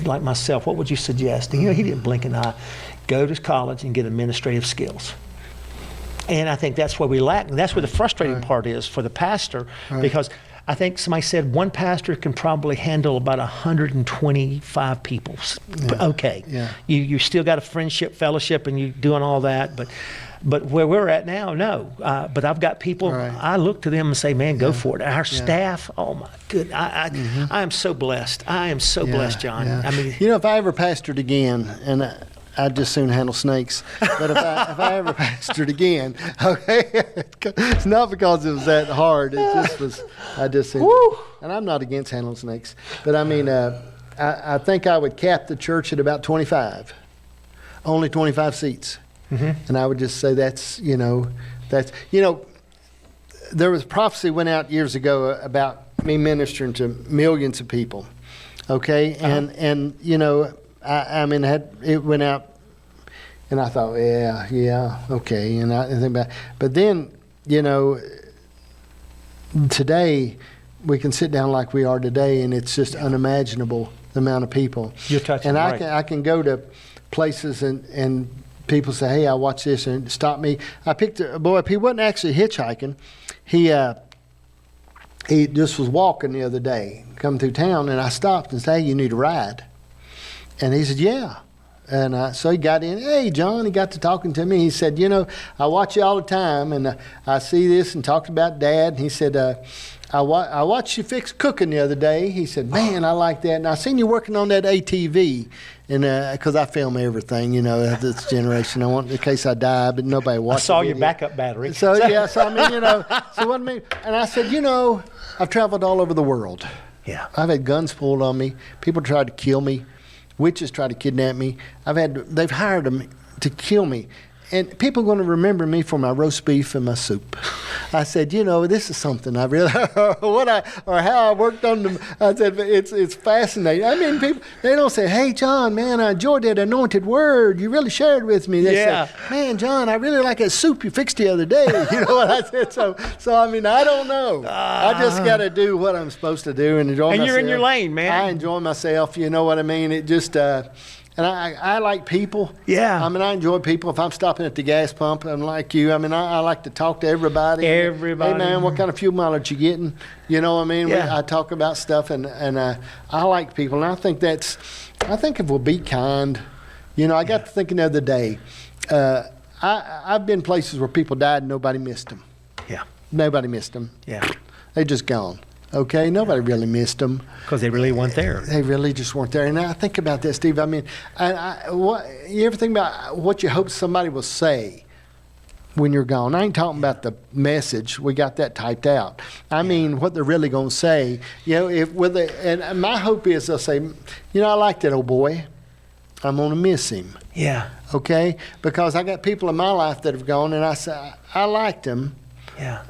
Like myself, what would you suggest? And, you know, he didn't blink an eye. Go to college and get administrative skills. And I think that's where we lack. And that's where the frustrating part is for the pastor, because I think somebody said one pastor can probably handle about 125 people. Okay. Yeah. You still got a friendship, fellowship, and you doing all that, but where we're at now, no. But I've got people, Right. I look to them and say, man, go for it. Our staff, oh my goodness, I am so blessed. I am so blessed, John. Yeah. I mean, you know, if I ever pastored again, and I'd just soon handle snakes, but if I ever pastored again, okay, it's not because it was that hard. It just was, I just said, and I'm not against handling snakes, but I mean, I think I would cap the church at about 25, only 25 seats. And I would just say there was prophecy went out years ago about me ministering to millions of people, okay, and you know, I mean, it went out, and I thought, yeah, okay, and I think about, but then, you know, today we can sit down like we are today, and it's just unimaginable the amount of people. You're touching and right. I can go to places and people say, hey, I watched this, and stop me. I picked a boy up. He wasn't actually hitchhiking. He just was walking the other day, coming through town, and I stopped and said, hey, you need a ride? And he said, yeah. And so he got in. Hey, John, he got to talking to me. He said, you know, I watch you all the time, and I see this, and talked about Dad. And he said, I watched you fix cooking the other day. He said, man, I like that. And I seen you working on that ATV. And because I film everything, you know, of this generation. I want in case I die, but nobody watched. I saw the your video. backup battery. So yeah, so I mean, you know, so what I mean, and I said, you know, I've traveled all over the world. Yeah. I've had guns pulled on me. People tried to kill me. Witches tried to kidnap me. They've hired them to kill me. And people are going to remember me for my roast beef and my soup. I said, you know, this is something I really, or how I worked on them. I said, it's fascinating. I mean, people, they don't say, hey, John, man, I enjoyed that anointed word you really shared with me. They say, man, John, I really like that soup you fixed the other day. You know what I said? So I mean, I don't know. I just got to do what I'm supposed to do and enjoy myself. And you're in your lane, man. I enjoy myself. You know what I mean? It just, and I like people. Yeah. I mean, I enjoy people. If I'm stopping at the gas pump, I'm like you. I mean, I like to talk to everybody. Everybody. Hey, man, what kind of fuel mileage you getting? You know what I mean? Yeah. I talk about stuff, and I like people. And I think if we'll be kind, you know, I got to thinking the other day, I've been places where people died and nobody missed them. Yeah. Nobody missed them. Yeah. They just gone. Okay, nobody really missed them. Because they really weren't there. They really just weren't there. And I think about that, Steve. I mean, you ever think about what you hope somebody will say when you're gone? I ain't talking about the message. We got that typed out. I mean, what they're really going to say. You know, and my hope is they'll say, you know, I like that old boy. I'm going to miss him. Yeah. Okay? Because I got people in my life that have gone, and I say, I liked him. Yeah.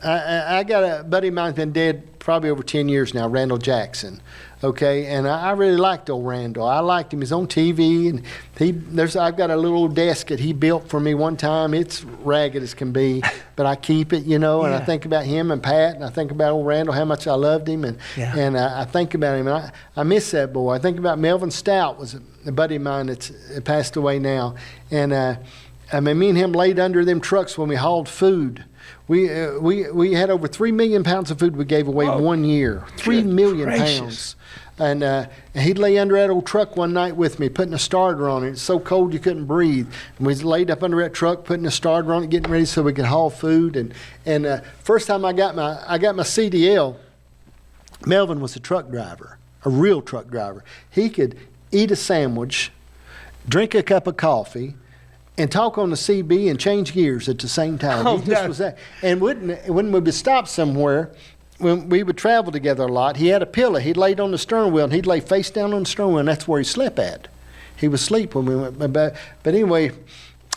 I got a buddy of mine who's been dead probably over 10 years now, Randall Jackson. Okay, and I really liked old Randall. I liked him. He's on TV, and I've got a little desk that he built for me one time. It's ragged as can be, but I keep it, you know. And I think about him and Pat, and I think about old Randall, how much I loved him, and I think about him, and I miss that boy. I think about Melvin Stout, was a buddy of mine that's passed away now, and I mean, me and him laid under them trucks when we hauled food. We had over 3 million pounds of food we gave away 1 year. 3 million pounds. And he'd lay under that old truck one night with me, putting a starter on it. It's so cold you couldn't breathe. And we laid up under that truck, putting a starter on it, getting ready so we could haul food. And first time I got my CDL, Melvin was a truck driver, a real truck driver. He could eat a sandwich, drink a cup of coffee, and talk on the CB and change gears at the same time. Oh, he just was that. And when we would stop somewhere, when we would travel together a lot, he had a pillow. He'd laid on the stern wheel, and he'd lay face down on the stern wheel, and that's where he slept at. He would sleep when we went back. But anyway,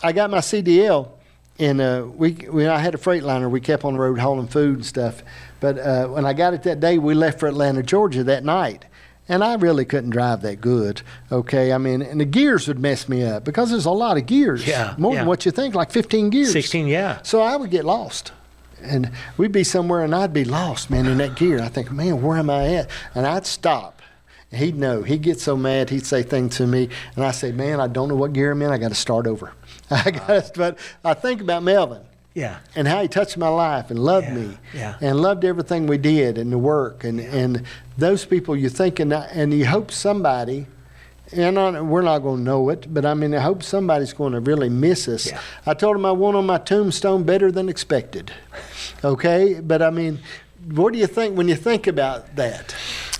I got my CDL, and I had a Freightliner. We kept on the road hauling food and stuff. But when I got it that day, we left for Atlanta, Georgia that night. And I really couldn't drive that good, okay? I mean, and the gears would mess me up because there's a lot of gears. Yeah. More than what you think, like 15 gears. 16, yeah. So I would get lost. And we'd be somewhere and I'd be lost, man, in that gear. I think, man, where am I at? And I'd stop. And he'd know. He'd get so mad. He'd say things to me. And I'd say, man, I don't know what gear I'm in. I got to start over. But I think about Melvin. Yeah. and how he touched my life and loved me and loved everything we did and the work. And those people you think, and you hope somebody, and we're not going to know it, but I mean, I hope somebody's going to really miss us. Yeah. I told him I want on my tombstone better than expected. Okay? But I mean, what do you think when you think about that?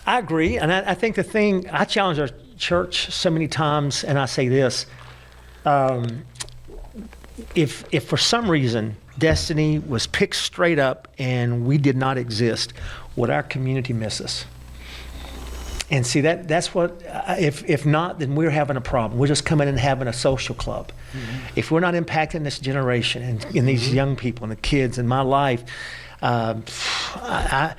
I agree. And I think the thing, I challenge our church so many times, and I say this, if for some reason destiny was picked straight up and we did not exist, would our community miss us? And see, that's what, if not, then we're having a problem. We're just coming and having a social club. Mm-hmm. If we're not impacting this generation and these young people and the kids in my life, I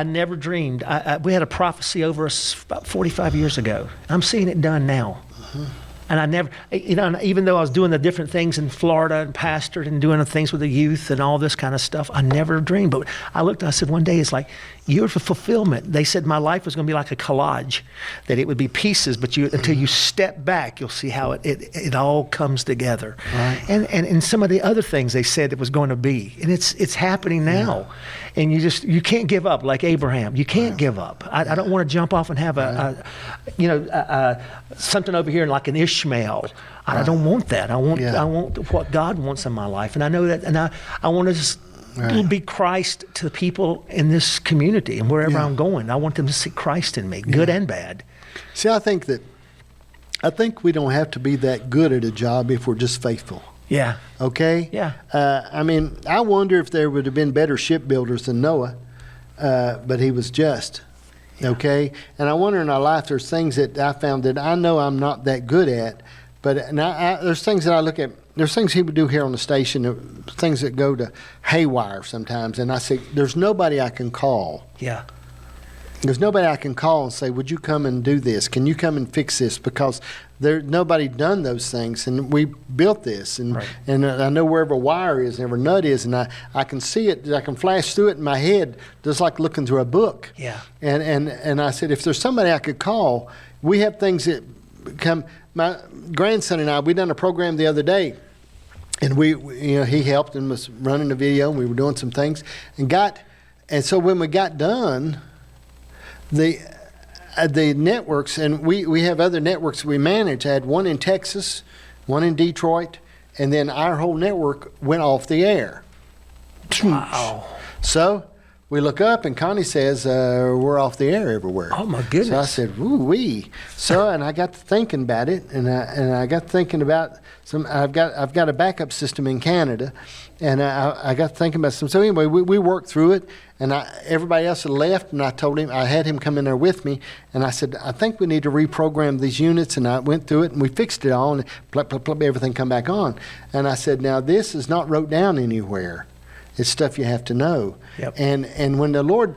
never dreamed. We had a prophecy over us about 45 years ago. I'm seeing it done now. Mm-hmm. And I never, even though I was doing the different things in Florida and pastored and doing the things with the youth and all this kind of stuff, I never dreamed. But I looked and I said, one day it's like, you're for fulfillment. They said my life was going to be like a collage, that it would be pieces, but until you step back, you'll see how it all comes together. Right. And some of the other things they said it was going to be, and it's happening now. Yeah. And you can't give up like Abraham. You can't give up. I don't want to jump off and have something over here like an Ishmael. I don't want that. I want what God wants in my life, and I know that, and I want to just be Christ to the people in this community and wherever I'm going. I want them to see Christ in me, good and bad. See, I think we don't have to be that good at a job if we're just faithful. Yeah. Okay? Yeah. I mean, I wonder if there would have been better shipbuilders than Noah, but he was just. Yeah. Okay? And I wonder in our life, there's things that I found that I know I'm not that good at, but there's things that I look at. There's things people do here on the station, things that go to haywire sometimes, and I say, there's nobody I can call. Yeah. There's nobody I can call and say, would you come and do this? Can you come and fix this? Because nobody done those things, and we built this, and I know where every wire is and every nut is, and I can see it, I can flash through it in my head, just like looking through a book. Yeah. And I said, if there's somebody I could call, we have things that come. My grandson and I, we done a program the other day, and he helped and was running the video, and we were doing some things, and so when we got done, the networks, and we have other networks we manage. I had one in Texas, one in Detroit, and then our whole network went off the air. Wow. So we look up, and Connie says, we're off the air everywhere. Oh, my goodness. So I said, woo-wee. So, and I got to thinking about it, and I got thinking about I've got a backup system in Canada, and I got thinking about some. So anyway, we worked through it, and everybody else had left, and I had him come in there with me, and I said, I think we need to reprogram these units, and I went through it, and we fixed it all, and everything come back on. And I said, now this is not wrote down anywhere. It's stuff you have to know. Yep. And when the Lord,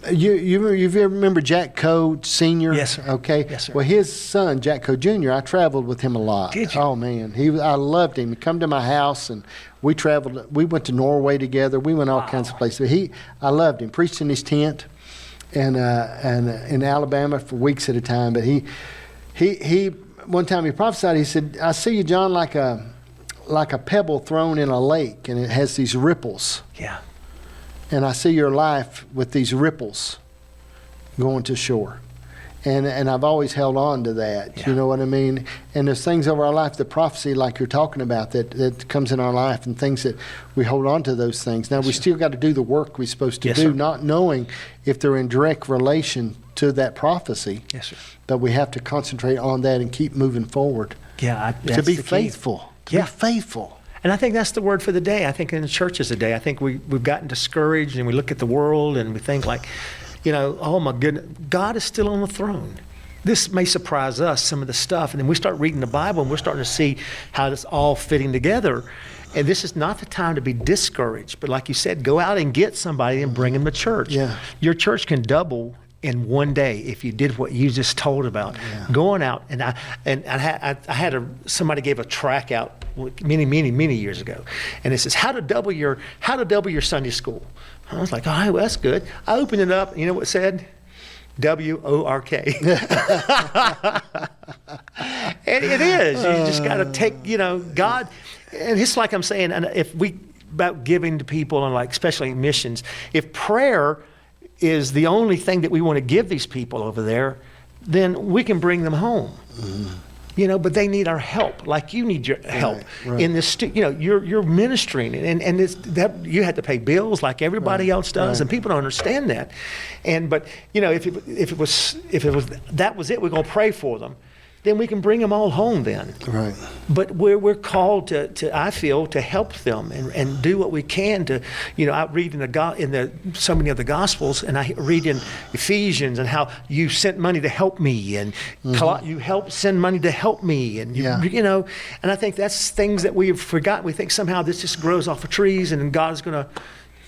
you ever remember Jack Coe Sr.? Yes, sir. Okay. Yes, sir. Well, his son, Jack Coe Jr., I traveled with him a lot. Did you? Oh, man. I loved him. He'd come to my house, and we traveled. We went to Norway together. We went all kinds of places. I loved him. Preached in his tent and in Alabama for weeks at a time. But he one time he prophesied, he said, I see you, John, like a pebble thrown in a lake, and it has these ripples. Yeah. And I see your life with these ripples going to shore. And I've always held on to that. Yeah. You know what I mean? And there's things over our life, the prophecy like you're talking about, that comes in our life, and things that we hold on to those things. Now, we still got to do the work we're supposed to do, sir. Not knowing if they're in direct relation to that prophecy. Yes, sir. But we have to concentrate on that and keep moving forward. Yeah, to be faithful. To be faithful. And I think that's the word for the day. I think in the church is the day. I think we've gotten discouraged, and we look at the world and we think like, oh my goodness, God is still on the throne. This may surprise us, some of the stuff. And then we start reading the Bible, and we're starting to see how it's all fitting together. And this is not the time to be discouraged. But like you said, go out and get somebody and bring them to church. Yeah. Your church can double in one day if you did what you just told about. Yeah. Going out, and I had somebody gave a track out many years ago, and it says how to double your Sunday school. I was like, well, that's good. I opened it up, and you know what it said? WORK. And it is. You just got to take, God, and it's like I'm saying, and if we about giving to people and like especially missions. If prayer is the only thing that we want to give these people over there, then we can bring them home. You know, but they need our help, like you need your help in this. You know, you're ministering, and it's, that you had to pay bills like everybody else does, and people don't understand that. But you know, if it was that was it, we're gonna pray for them. Then we can bring them all home then. Right. But we're called to I feel, to help them and do what we can to, you know, I read in so many of the Gospels, and I read in Ephesians and how you sent money to help me, and you help send money to help me, and you know, and I think that's things that we've forgotten. We think somehow this just grows off of trees, and God is going to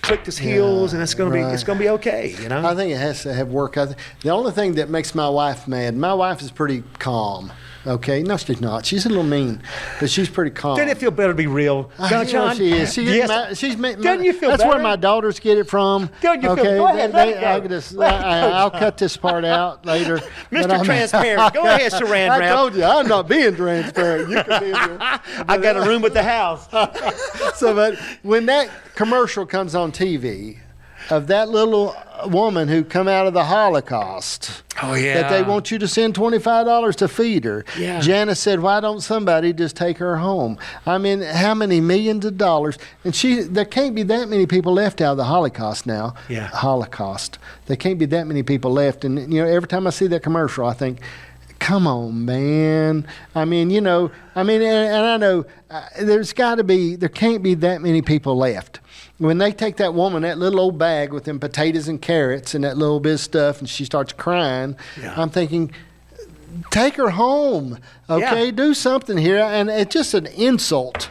click his heels, and it's going to be okay. You know, I think it has to have work. The only thing that makes my wife mad, my wife is pretty calm. Okay, no, she's not. She's a little mean, but she's pretty calm. Doesn't it feel better to be real? Don't John? She is. Doesn't you feel that's better? where my daughters get it from. Don't you feel? Go ahead, I'll cut this part out later. Mr. Transparent. Go ahead, Saran Wrap. I told you, I'm not being transparent. You can be in there. I got a room at the house. But when that commercial comes on TV of that little woman who come out of the Holocaust, that they want you to send $25 to feed her. Yeah. Janice said, why don't somebody just take her home? I mean, how many millions of dollars? And there can't be that many people left out of the Holocaust now. Yeah. Holocaust. There can't be that many people left. And, you know, every time I see that commercial, I think, come on, man. I mean, you know, and I know there can't be that many people left. When they take that woman, that little old bag with them potatoes and carrots and that little bit of stuff, and she starts crying, I'm thinking, take her home, okay? Yeah. Do something here. And it's just an insult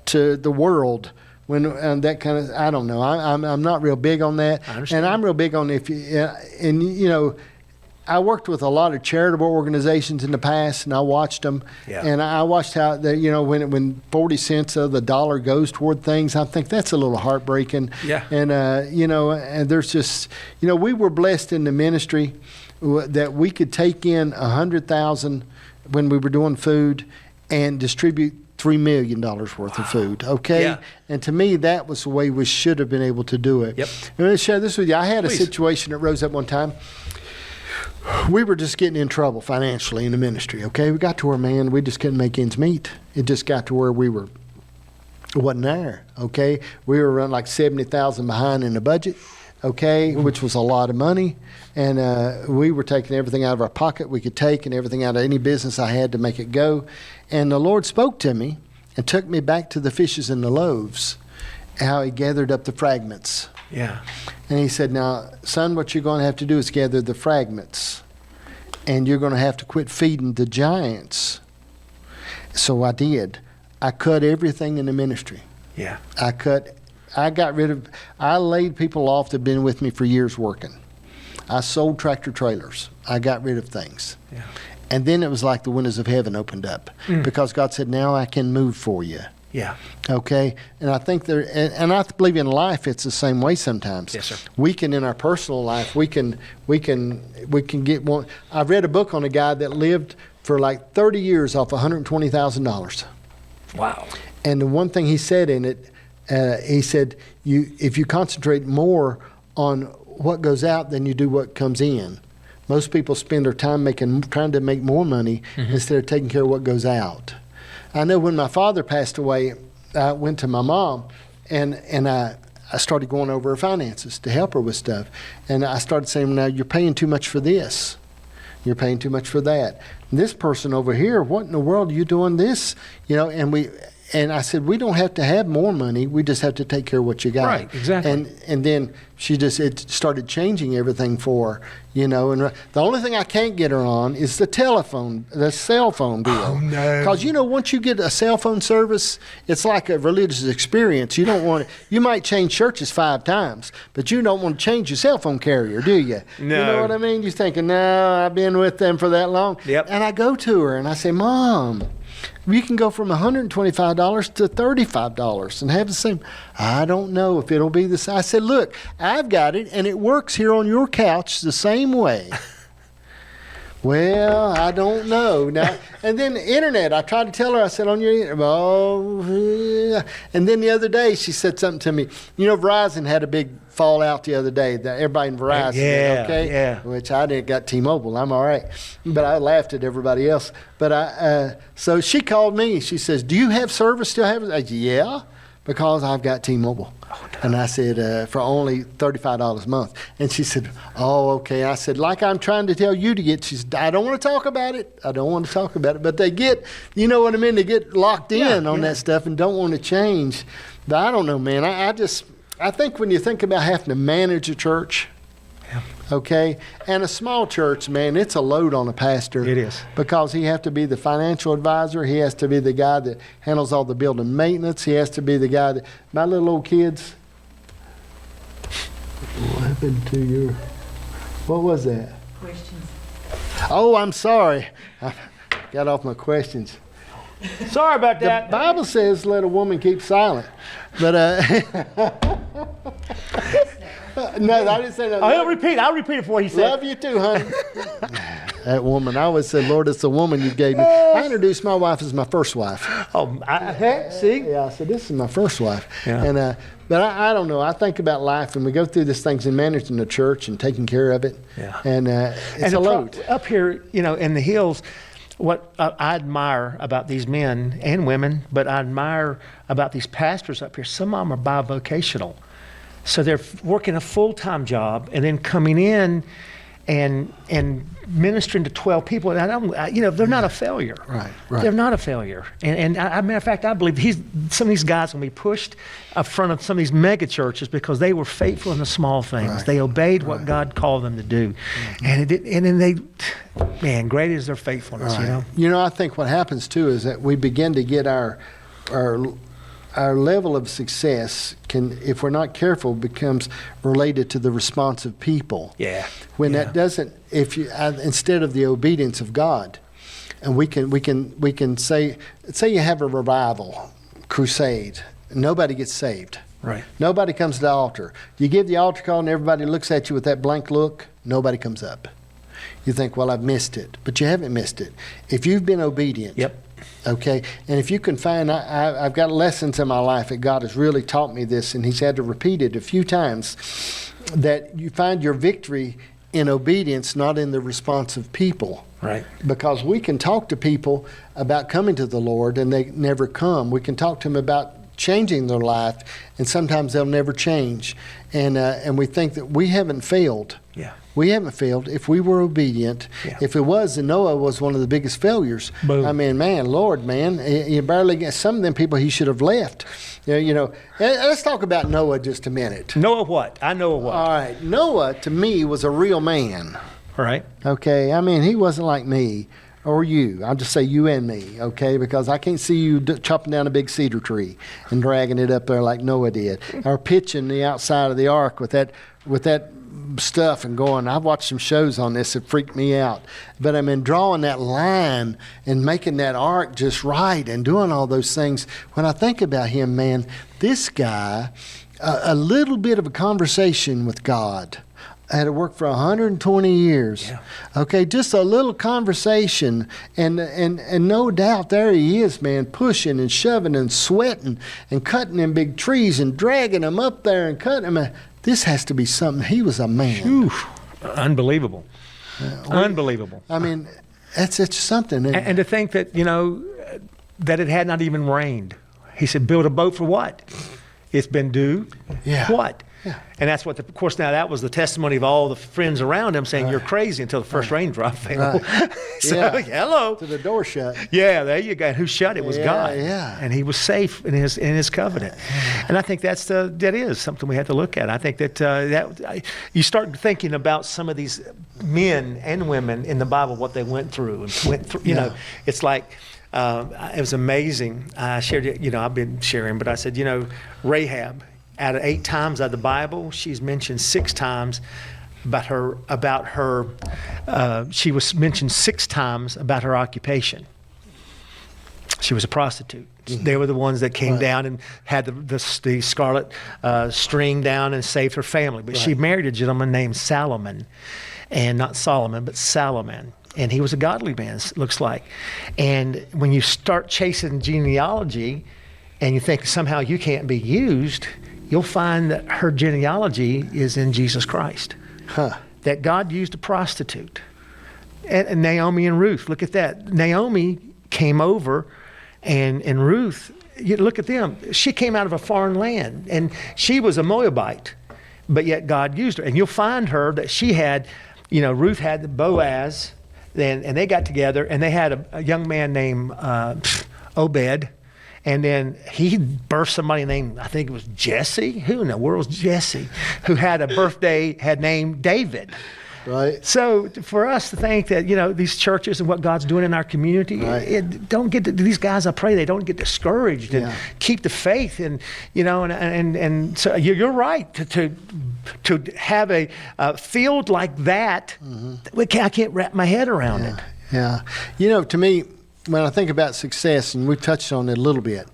to the world when that kind of, I don't know. I'm not real big on that. I understand. And I'm real big on you know, I worked with a lot of charitable organizations in the past, and I watched them. Yeah. And I watched how you know, when 40 cents of the dollar goes toward things, I think that's a little heartbreaking. Yeah. And you know, and there's just, you know, we were blessed in the ministry that we could take in 100,000 when we were doing food and distribute $3 million worth of food. Okay. Yeah. And to me, that was the way we should have been able to do it. Yep. And let me share this with you. I had Please. a situation that rose up one time. We were just getting in trouble financially in the ministry, okay? We got to where, man, we just couldn't make ends meet. It just got to where it wasn't there, okay? We were running like $70,000 behind in the budget, okay, which was a lot of money. And we were taking everything out of our pocket we could take and everything out of any business I had to make it go. And the Lord spoke to me and took me back to the fishes and the loaves, how he gathered up the fragments. Yeah. And he said, now, son, what you're going to have to do is gather the fragments. And you're going to have to quit feeding the giants. So I did. I cut everything in the ministry. Yeah. I laid people off that had been with me for years working. I sold tractor trailers. I got rid of things. Yeah. And then it was like the windows of heaven opened up because God said, now I can move for you. Yeah. Okay, and I think and I believe in life it's the same way sometimes. Yes, sir. We can, in our personal life, we can get one. I read a book on a guy that lived for like 30 years off $120,000. Wow. And the one thing he said in it, he said, if you concentrate more on what goes out than you do what comes in. Most people spend their time trying to make more money instead of taking care of what goes out. I know when my father passed away, I went to my mom, and I started going over her finances to help her with stuff. And I started saying, now, you're paying too much for this. You're paying too much for that. And this person over here, what in the world are you doing this? You know, and I said, we don't have to have more money. We just have to take care of what you got. Right, exactly. And then it started changing everything for her, you know. And the only thing I can't get her on is the cell phone bill. Oh, no. Because, you know, once you get a cell phone service, it's like a religious experience. You don't want it. You might change churches 5 times, but you don't want to change your cell phone carrier, do you? No. You know what I mean? You're thinking, no, I've been with them for that long. Yep. And I go to her and I say, Mom, you can go from $125 to $35 and have the same. I don't know if it'll be the same. I said, look, I've got it, and it works here on your couch the same way. Well, I don't know. Now, and then the internet, I tried to tell her, I said, on your internet, oh, yeah. And then the other day she said something to me. You know, Verizon had a big fallout the other day. Everybody in Verizon, Yeah, okay? yeah. Which I didn't got T-Mobile. I'm all right. But I laughed at everybody else. But so she called me. She says, do you have service still? I said, yeah, because I've got T-Mobile. And I said, for only $35 a month. And she said, oh, okay. I said, like I'm trying to tell you to get. She said, I don't want to talk about it. I don't want to talk about it. But they get, you know what I mean? They get locked in on that stuff and don't want to change. But I don't know, man. I think when you think about having to manage a church, okay, and a small church, man, it's a load on a pastor. It is. Because he has to be the financial advisor. He has to be the guy that handles all the building maintenance. He has to be the guy that, my little old kids, what happened to your, what was that? Questions. Oh, I'm sorry. I got off my questions. Sorry about The that. Bible says let a woman keep silent. But, no, I didn't say that. I'll repeat it for what he said. Love you too, honey. That woman. I always said, Lord, it's the woman you gave me. I introduced my wife as my first wife. Oh, see? Yeah, I said, this is my first wife. Yeah. And but I don't know. I think about life, and we go through these things in managing the church and taking care of it. Yeah. And it's And a load. up here, you know, in the hills, what I admire about these men and women, but I admire about these pastors up here, some of them are bivocational. So they're working a full-time job and then coming in and ministering to 12 people. And they're not a failure. Right. They're not a failure. And matter of fact, I believe some of these guys will be pushed up front of some of these mega churches because they were faithful in the small things. Right. They obeyed what God called them to do. Mm-hmm. And then they, man, great is their faithfulness, you know? You know, I think what happens too is that we begin to get our level of success if we're not careful, becomes related to the response of people. Yeah. When that doesn't, instead of the obedience of God, and we can say you have a revival crusade, nobody gets saved. Right. Nobody comes to the altar. You give the altar call and everybody looks at you with that blank look, nobody comes up. You think, well, I've missed it. But you haven't missed it. If you've been obedient. Yep. Okay, and if you can find, I've got lessons in my life that God has really taught me this, and He's had to repeat it a few times, that you find your victory in obedience, not in the response of people. Right. Because we can talk to people about coming to the Lord, and they never come. We can talk to them about changing their life, and sometimes they'll never change. And we think that we haven't failed. Yeah. We haven't failed if we were obedient. Yeah. If it was, then Noah was one of the biggest failures. Boom. I mean, Lord, you barely get some of them people he should have left. You know, let's talk about Noah just a minute. Noah what? I know what. All right, Noah to me was a real man. All right. Okay, I mean, he wasn't like me or you. I'll just say you and me, okay, because I can't see you chopping down a big cedar tree and dragging it up there like Noah did, or pitching the outside of the ark with that stuff and going. I've watched some shows on this that freaked me out. But I mean, drawing that line and making that arc just right and doing all those things. When I think about him, man, this guy, a little bit of a conversation with God. I had to work for 120 years. Yeah. Okay, just a little conversation, and no doubt there he is, man, pushing and shoving and sweating and cutting them big trees and dragging them up there and cutting them. This has to be something. He was a man. Whew. Unbelievable. Unbelievable. I mean, it's something. And to think that, that it had not even rained. He said, build a boat for what? It's been due. Yeah. What? Yeah. And that's what, of course, now that was the testimony of all the friends around him saying, you're crazy until the first raindrop fell. Right. So, Yeah. hello. To the door shut. Yeah, there you go. And who shut it was Yeah, God. yeah. And he was safe in his covenant. And I think that is something we have to look at. I think that you start thinking about some of these men and women in the Bible, what they went through. It's like, it was amazing. I shared it, I've been sharing, but I said, Rahab, out of 8 times out of the Bible, she's mentioned 6 times she was mentioned 6 times about her occupation. She was a prostitute. Mm-hmm. They were the ones that came down and had the scarlet string down and saved her family. But she married a gentleman named Salomon. And not Solomon, but Salomon. and he was a godly man, it looks like. And when you start chasing genealogy and you think somehow you can't be used, you'll find that her genealogy is in Jesus Christ. That God used a prostitute. And Naomi and Ruth, look at that. Naomi came over, and Ruth, you look at them. She came out of a foreign land, and she was a Moabite, but yet God used her. And you'll find her that she had, Ruth had Boaz, and they got together, and they had a young man named Obed, and then he birthed somebody named, I think it was Jesse. Who in the world was Jesse? Who had a birthday, had named David. Right. So for us to think that, these churches and what God's doing in our community, these guys, I pray they don't get discouraged and keep the faith. And, and so you're right to have a field like that. I can't wrap my head around it. Yeah. To me, when I think about success, and we've touched on it a little bit,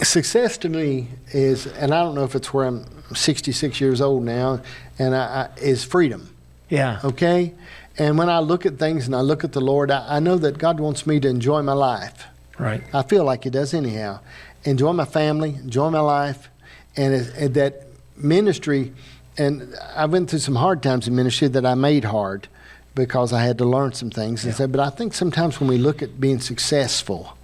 success to me is, and I don't know if it's where I'm 66 years old now, and is freedom. Yeah. Okay? And when I look at things and I look at the Lord, I know that God wants me to enjoy my life. Right. I feel like He does anyhow. Enjoy my family, enjoy my life, and that ministry. And I went through some hard times in ministry that I made hard because I had to learn some things. And but I think sometimes when we look at being successful,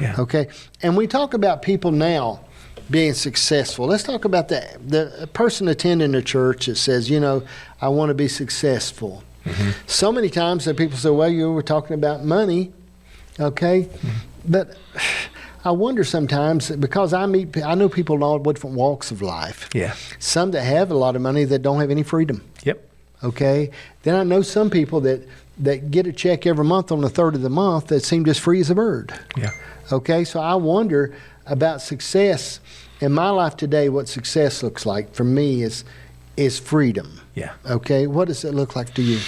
okay, and we talk about people now being successful. Let's talk about the person attending a church that says, I want to be successful. So many times that people say, well, you were talking about money, okay? But I wonder sometimes, because I know people in all different walks of life. Yeah. Some that have a lot of money that don't have any freedom. Yep. Okay? Then I know some people that get a check every month on the 3rd of the month that seem just free as a bird. Yeah. Okay? So I wonder about success in my life today. What success looks like for me is freedom. Yeah. Okay. What does it look like to you?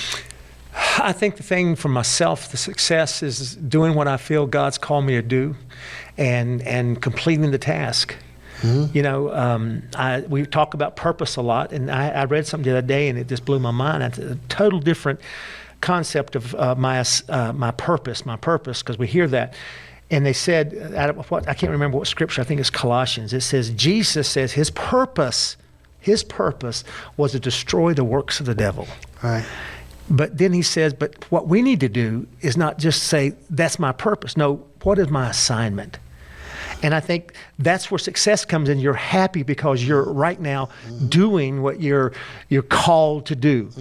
I think the thing for myself, the success is doing what I feel God's called me to do, and completing the task. We talk about purpose a lot, and I read something the other day, and it just blew my mind. It's a total different concept of my purpose, because we hear that. And they said, out of what, I can't remember what scripture, I think it's Colossians. It says, Jesus says his purpose was to destroy the works of the devil. Right. But then he says, but what we need to do is not just say, that's my purpose. No, what is my assignment? And I think that's where success comes in. You're happy because you're right now doing what you're called to do.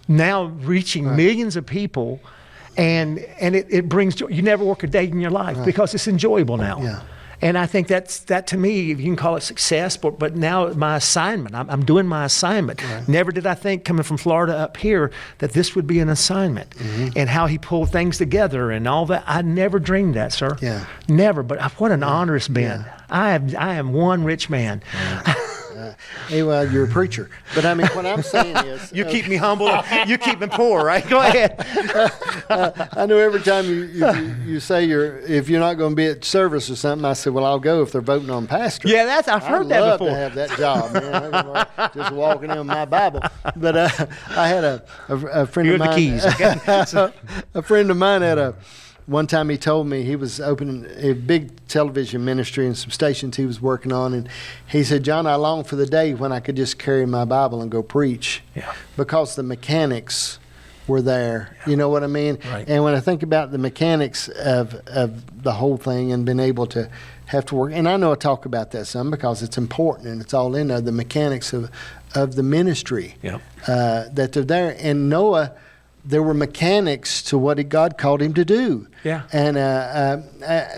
Now reaching millions of people. And it brings joy. You never work a day in your life because it's enjoyable now. Yeah. And I think that to me, you can call it success, but now my assignment, I'm doing my assignment. Right. Never did I think coming from Florida up here that this would be an assignment, and how He pulled things together and all that. I never dreamed that, sir. Yeah. Never, but what an honor it's been. I am one rich man. Hey, well, you're a preacher. But I mean, what I'm saying is... You keep me humble. You keep me poor, right? Go ahead. I know every time you say if you're not going to be at service or something, I say, well, I'll go if they're voting on pastor. Yeah, I've heard that before. I'd love to have that job, man. Just walking in with my Bible. But I had a friend of mine... Here's the keys. A friend of mine had one time he told me he was opening a big television ministry and some stations he was working on, and he said, John, I long for the day when I could just carry my Bible and go preach, because the mechanics were there. You know what I mean? Right. And when I think about the mechanics of the whole thing and being able to have to work, and I know I talk about that some because it's important and it's all in there, the mechanics of the ministry that they're there. And Noah, there were mechanics to what God called him to do. Yeah. And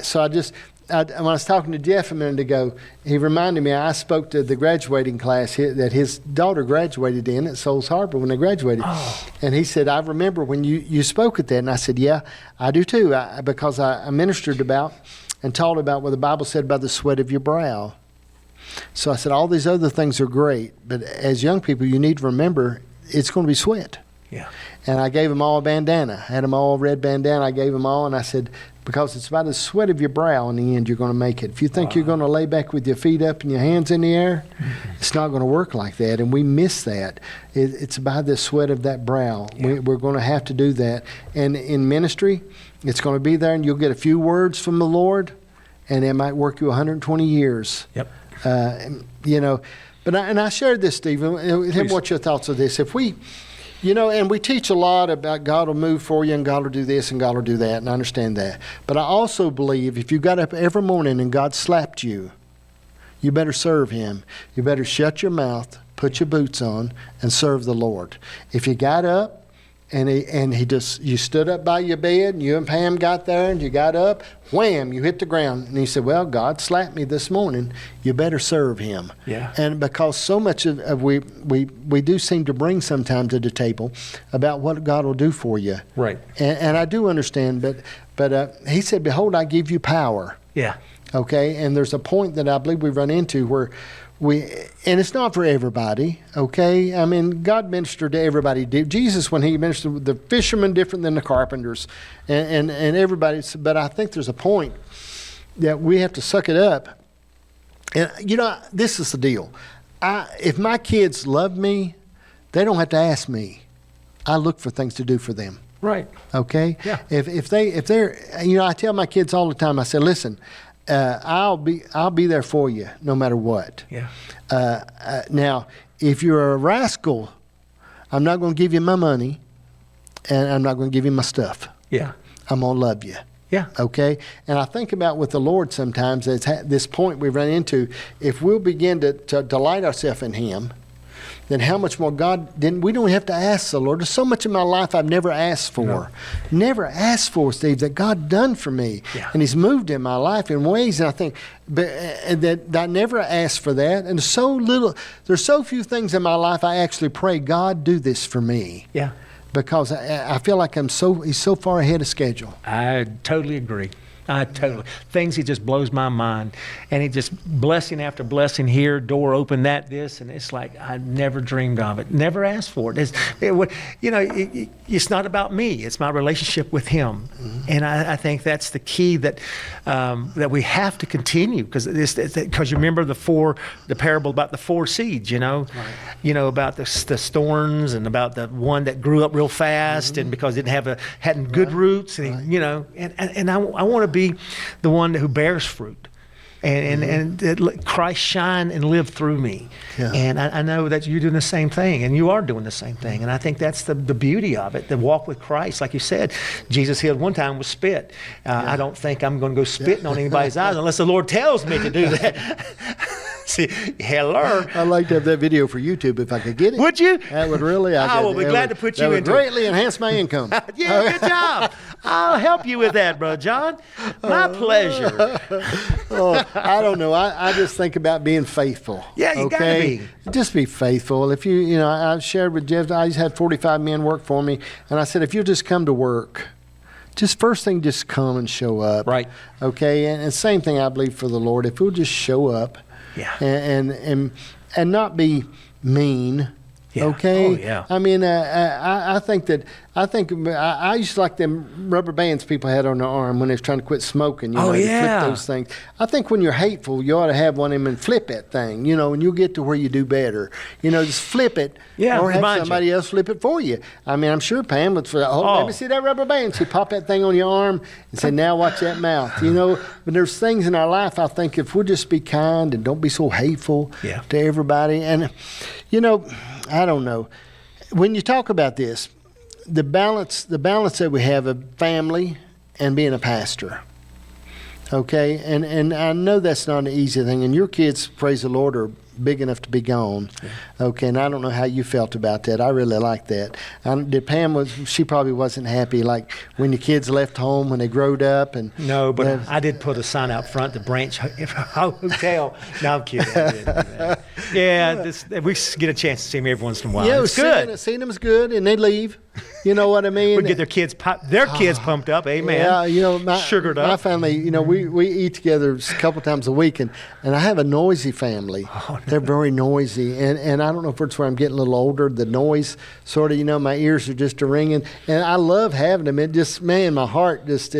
so when I was talking to Jeff a minute ago, he reminded me, I spoke to the graduating class that his daughter graduated in at Souls Harbor when they graduated. Oh. And he said, I remember when you spoke at that. And I said, yeah, I do too, because I ministered about and taught about what the Bible said about the sweat of your brow. So I said, all these other things are great, but as young people, you need to remember it's going to be sweat. Yeah. And I gave them all a bandana. I had them all red bandana. I gave them all, and I said, because it's by the sweat of your brow in the end you're going to make it. If you think you're going to lay back with your feet up and your hands in the air, it's not going to work like that, and we miss that. It's by the sweat of that brow. Yeah. We're going to have to do that. And in ministry, it's going to be there, and you'll get a few words from the Lord, and it might work you 120 years. Yep. But I shared this, Stephen. What's your thoughts of this? If we, and we teach a lot about God will move for you and God will do this and God will do that, and I understand that. But I also believe if you got up every morning and God slapped you, you better serve Him. You better shut your mouth, put your boots on, and serve the Lord. If you got up, you stood up by your bed, and you and Pam got there, and you got up, wham, you hit the ground. And he said, well, God slapped me this morning. You better serve Him. Yeah. And because so much of we do seem to bring sometimes to the table about what God will do for you. Right. And I do understand, but he said, behold, I give you power. Yeah. Okay. And there's a point that I believe we run into where and it's not for everybody, okay? I mean, God ministered to everybody. Jesus, when He ministered, the fishermen different than the carpenters, and everybody. But I think there's a point that we have to suck it up. And this is the deal. If my kids love me, they don't have to ask me. I look for things to do for them. Right. Okay. Yeah. If they're, I tell my kids all the time. I say, listen. I'll be there for you no matter what. Yeah. Now, if you're a rascal, I'm not going to give you my money, and I'm not going to give you my stuff. Yeah. I'm going to love you. Yeah. Okay? And I think about with the Lord sometimes, it's this point we run into, if we'll begin to delight ourselves in Him, then how much more then we don't have to ask the Lord. There's so much in my life I've never asked for. No. Never asked for, Steve, that God done for me. Yeah. And He's moved in my life in ways, and I think that I never asked for that. And there's so few things in my life I actually pray, God, do this for me. Yeah. Because I feel like He's so far ahead of schedule. I totally agree. Things He just blows my mind, and He just blessing after blessing here, door open, this, and it's like I never dreamed of it, never asked for it. It's not about me; it's my relationship with Him, and I think that's the key that we have to continue because you remember the parable about the 4 seeds, right. About the thorns and about the one that grew up real fast and because it hadn't good roots, and and I want to be the one who bears fruit and let Christ shine and live through me. Yeah. And I know that you're doing the same thing, and you are doing the same thing. And I think that's the beauty of it, the walk with Christ. Like you said, Jesus healed one time with spit. I don't think I'm going to go spitting on anybody's eyes unless the Lord tells me to do that. See, hello. I'd like to have that video for YouTube if I could get it. Would you? That would really. I will be glad to put you into it. That would greatly enhance my income. Yeah, good job. I'll help you with that, Brother John. My pleasure. I don't know. I just think about being faithful. Yeah, you got to be. Just be faithful. If I shared with Jeff, I just had 45 men work for me, and I said, if you'll just come to work, just come and show up. Right. Okay, and same thing I believe for the Lord. If we'll just show up. Yeah. And not be mean. Yeah. Okay. Oh, yeah. I mean, I think I used to like them rubber bands people had on their arm when they was trying to quit smoking. To flip those things. I think when you're hateful, you ought to have one of them and flip that thing. And you'll get to where you do better. Just flip it. Yeah. Or have somebody else flip it for you. I mean, I'm sure Pam would say, let me see that rubber band. She'd pop that thing on your arm and say, now watch that mouth. But there's things in our life. I think if we'll just be kind and don't be so hateful to everybody, and I don't know. When you talk about this, the balance that we have of family and being a pastor, okay? And I know that's not an easy thing. And your kids, praise the Lord, are big enough to be gone, okay? And I don't know how you felt about that. I really like that. She probably wasn't happy, like when the kids left home when they growed up. And no, but I did put a sign out front, the Branch Hotel. No, I'm kidding. I didn't do that. Yeah, we get a chance to see them every once in a while. Yeah, it's good. Seeing them is good, and they leave. You know what I mean? Would get their kids pumped up. Amen. Yeah, you know, Sugared my up. family, you know, we eat together a couple times a week, and I have a noisy family. They're very noisy, and I don't know if it's where I'm getting a little older, the noise sort of, you know, my ears are just a ringing, and I love having them. It just, man, my heart just,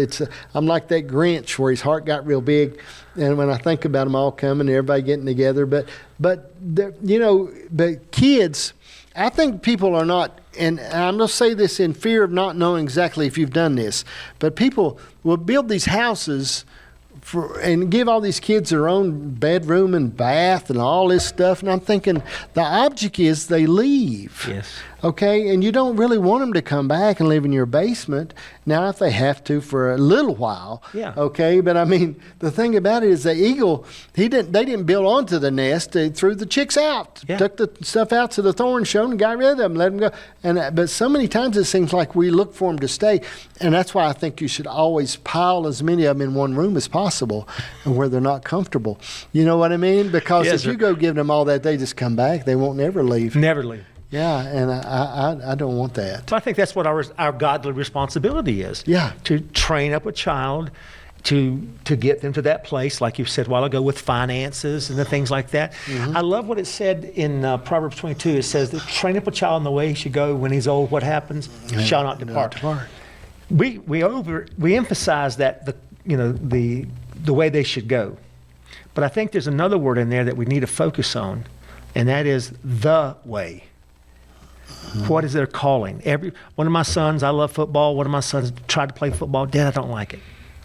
I'm like that Grinch where his heart got real big, and when I think about them all coming, everybody getting together, but you know, but kids, I think people are not, and I'm going to say this in fear of not knowing exactly if you've done this, but people will build these houses and give all these kids their own bedroom and bath and all this stuff. And I'm thinking the object is they leave. Yes. Okay, and you don't really want them to come back and live in your basement. Now, if they have to for a little while, Yeah. okay. But I mean, the thing about it is the eagle, they didn't build onto the nest. They threw the chicks out, Yeah. took the stuff out to the thorn show and got rid of them, let them go. But so many times it seems like we look for them to stay, and that's why I think you should always pile as many of them in one room as possible, and where they're not comfortable. You know what I mean? Because Yes, if sir. you go give them all that, they just come back. They won't never leave. Never leave. Yeah, and I don't want that. So I think that's what our godly responsibility is. Yeah. To train up a child, to get them to that place, like you said a while ago, with finances and the things like that. Mm-hmm. I love what it said in Proverbs 22. It says that train up a child in the way he should go. When he's old, what happens? He shall not depart. We emphasize that the way they should go, but I think there's another word in there that we need to focus on, and that is the way. What is their calling? One of my sons, I love football. One of my sons tried to play football. Dad, I don't like it.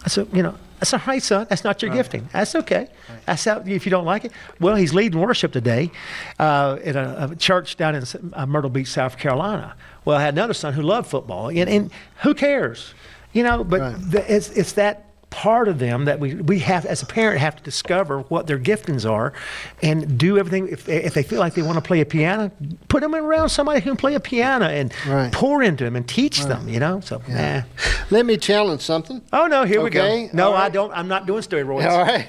I said, that's all right, son. That's not your gifting. That's okay. That's how, if you don't like it. Well, he's leading worship today at a church down in Myrtle Beach, South Carolina. Well, I had another son who loved football, and who cares? But Right. It's that part of them that we have, as a parent, have to discover what their giftings are and do everything. If they feel like they want to play a piano, put them around somebody who can play a piano and Right. pour into them and teach them, So, Yeah. Let me challenge something. Oh, no, here we Okay, go. No, all right. I don't. I'm not doing steroids. All right.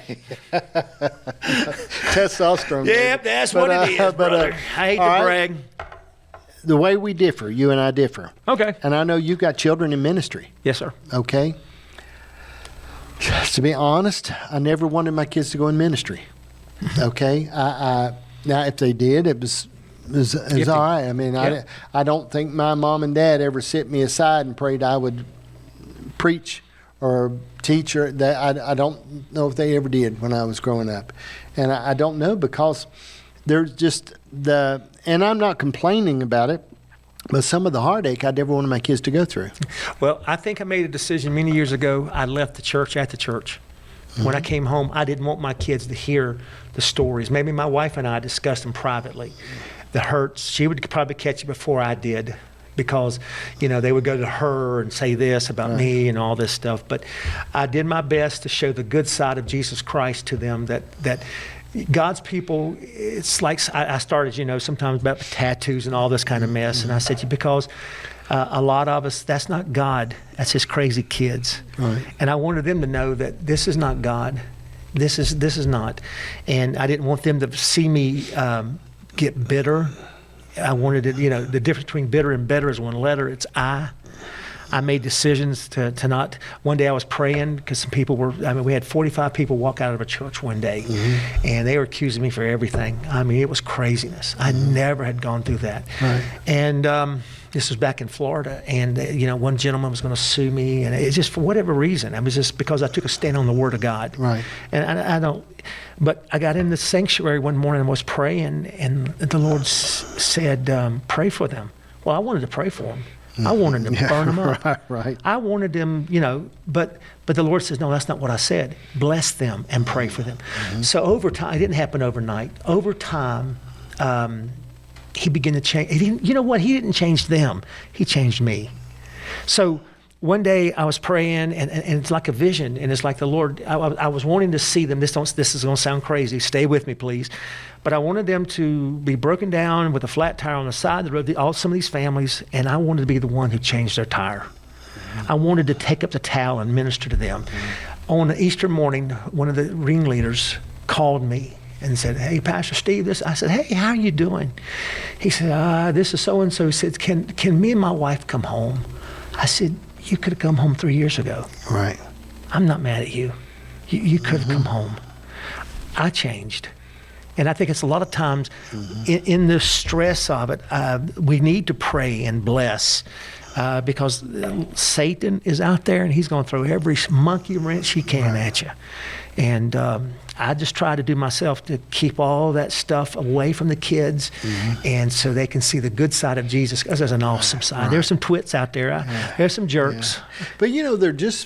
Testosterone. Yep, baby. that's what it is, brother. I hate to all right. brag. The way we differ, you and I differ. Okay. And I know you've got children in ministry, Yes, sir. okay? To be honest, I never wanted my kids to go in ministry, okay? Now, if they did, it was Gifting. all right. I mean, Yep. I don't think my mom and dad ever sit me aside and prayed I would preach or teach, or that I don't know if they ever did when I was growing up. And I don't know, because there's just and I'm not complaining about it, but some of the heartache I never wanted my kids to go through. Well, I think I made a decision many years ago. I left the church at the church. When I came home, I didn't want my kids to hear the stories. Maybe my wife and I discussed them privately. The hurts, she would probably catch it before I did, because, they would go to her and say this about me and all this stuff. But I did my best to show the good side of Jesus Christ to them, that God's people, it's like I started, sometimes about the tattoos and all this kind of mess. And I said, because a lot of us, that's not God. That's his crazy kids. Right. And I wanted them to know that this is not God. This is not. And I didn't want them to see me get bitter. I wanted it, the difference between bitter and better is one letter. It's I. I made decisions to not. One day I was praying because some people we had 45 people walk out of a church one day, and they were accusing me for everything. It was craziness. I never had gone through that. Right. And this was back in Florida, and one gentleman was going to sue me, and it's just for whatever reason. It was just because I took a stand on the Word of God. Right. And I don't. But I got in the sanctuary one morning and was praying, and the Lord said, "Pray for them." Well, I wanted to pray for them. I wanted to burn them up. Right. I wanted them, but the Lord says, no, that's not what I said. Bless them and pray for them. So over time, it didn't happen overnight. Over time, he began to change. He didn't change them. He changed me. So one day I was praying, and it's like a vision, and it's like the Lord, I was wanting to see them. This is going to sound crazy. Stay with me, please. But I wanted them to be broken down with a flat tire on the side of the road, some of these families, and I wanted to be the one who changed their tire. I wanted to take up the towel and minister to them. On the Easter morning, one of the ringleaders called me, and said, "Hey, Pastor Steve, this." I said, "Hey, how are you doing?" He said, "This is so-and-so." He said, can me and my wife come home?" I said, "You could have come home 3 years ago. Right. I'm not mad at you. You could have come home." I changed. And I think it's a lot of times in the stress of it, we need to pray and bless because Satan is out there and he's going to throw every monkey wrench he can at you. And I just try to do myself to keep all that stuff away from the kids and so they can see the good side of Jesus, because there's an awesome side. There's some twits out there. There's some jerks. Yeah. But,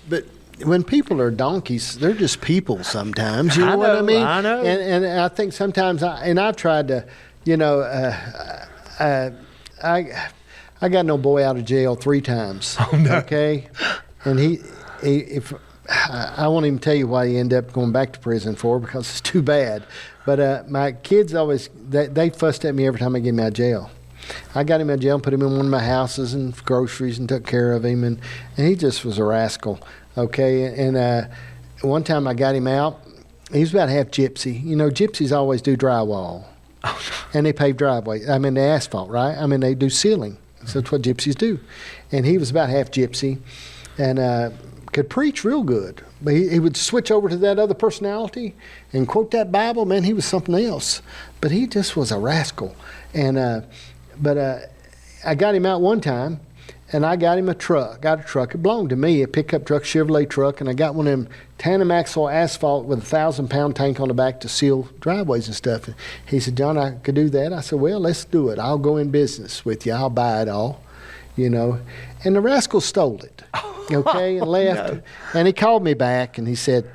but when people are donkeys, they're just people sometimes. You know what I mean? I know. And I think sometimes, I've tried to, I got no boy out of jail 3 times. Oh, no. Okay? And I won't even tell you why he ended up going back to prison for, because it's too bad. But my kids always, they fussed at me every time I get him out of jail. I got him out of jail and put him in one of my houses and groceries and took care of him. And he just was a rascal. Okay, and one time I got him out. He was about half gypsy. Gypsies always do drywall, and they pave driveways. They asphalt, right? They do ceiling. So that's what gypsies do. And he was about half gypsy, and could preach real good. But he would switch over to that other personality and quote that Bible. Man, he was something else. But he just was a rascal. And but I got him out one time. And I got him a truck. It belonged to me, a pickup truck, Chevrolet truck, and I got one of them tandem axle asphalt with a 1,000-pound tank on the back to seal driveways and stuff. And he said, "John, I could do that." I said, "Well, let's do it. I'll go in business with you. I'll buy it all." And the rascal stole it, okay, and left. No. And he called me back and he said,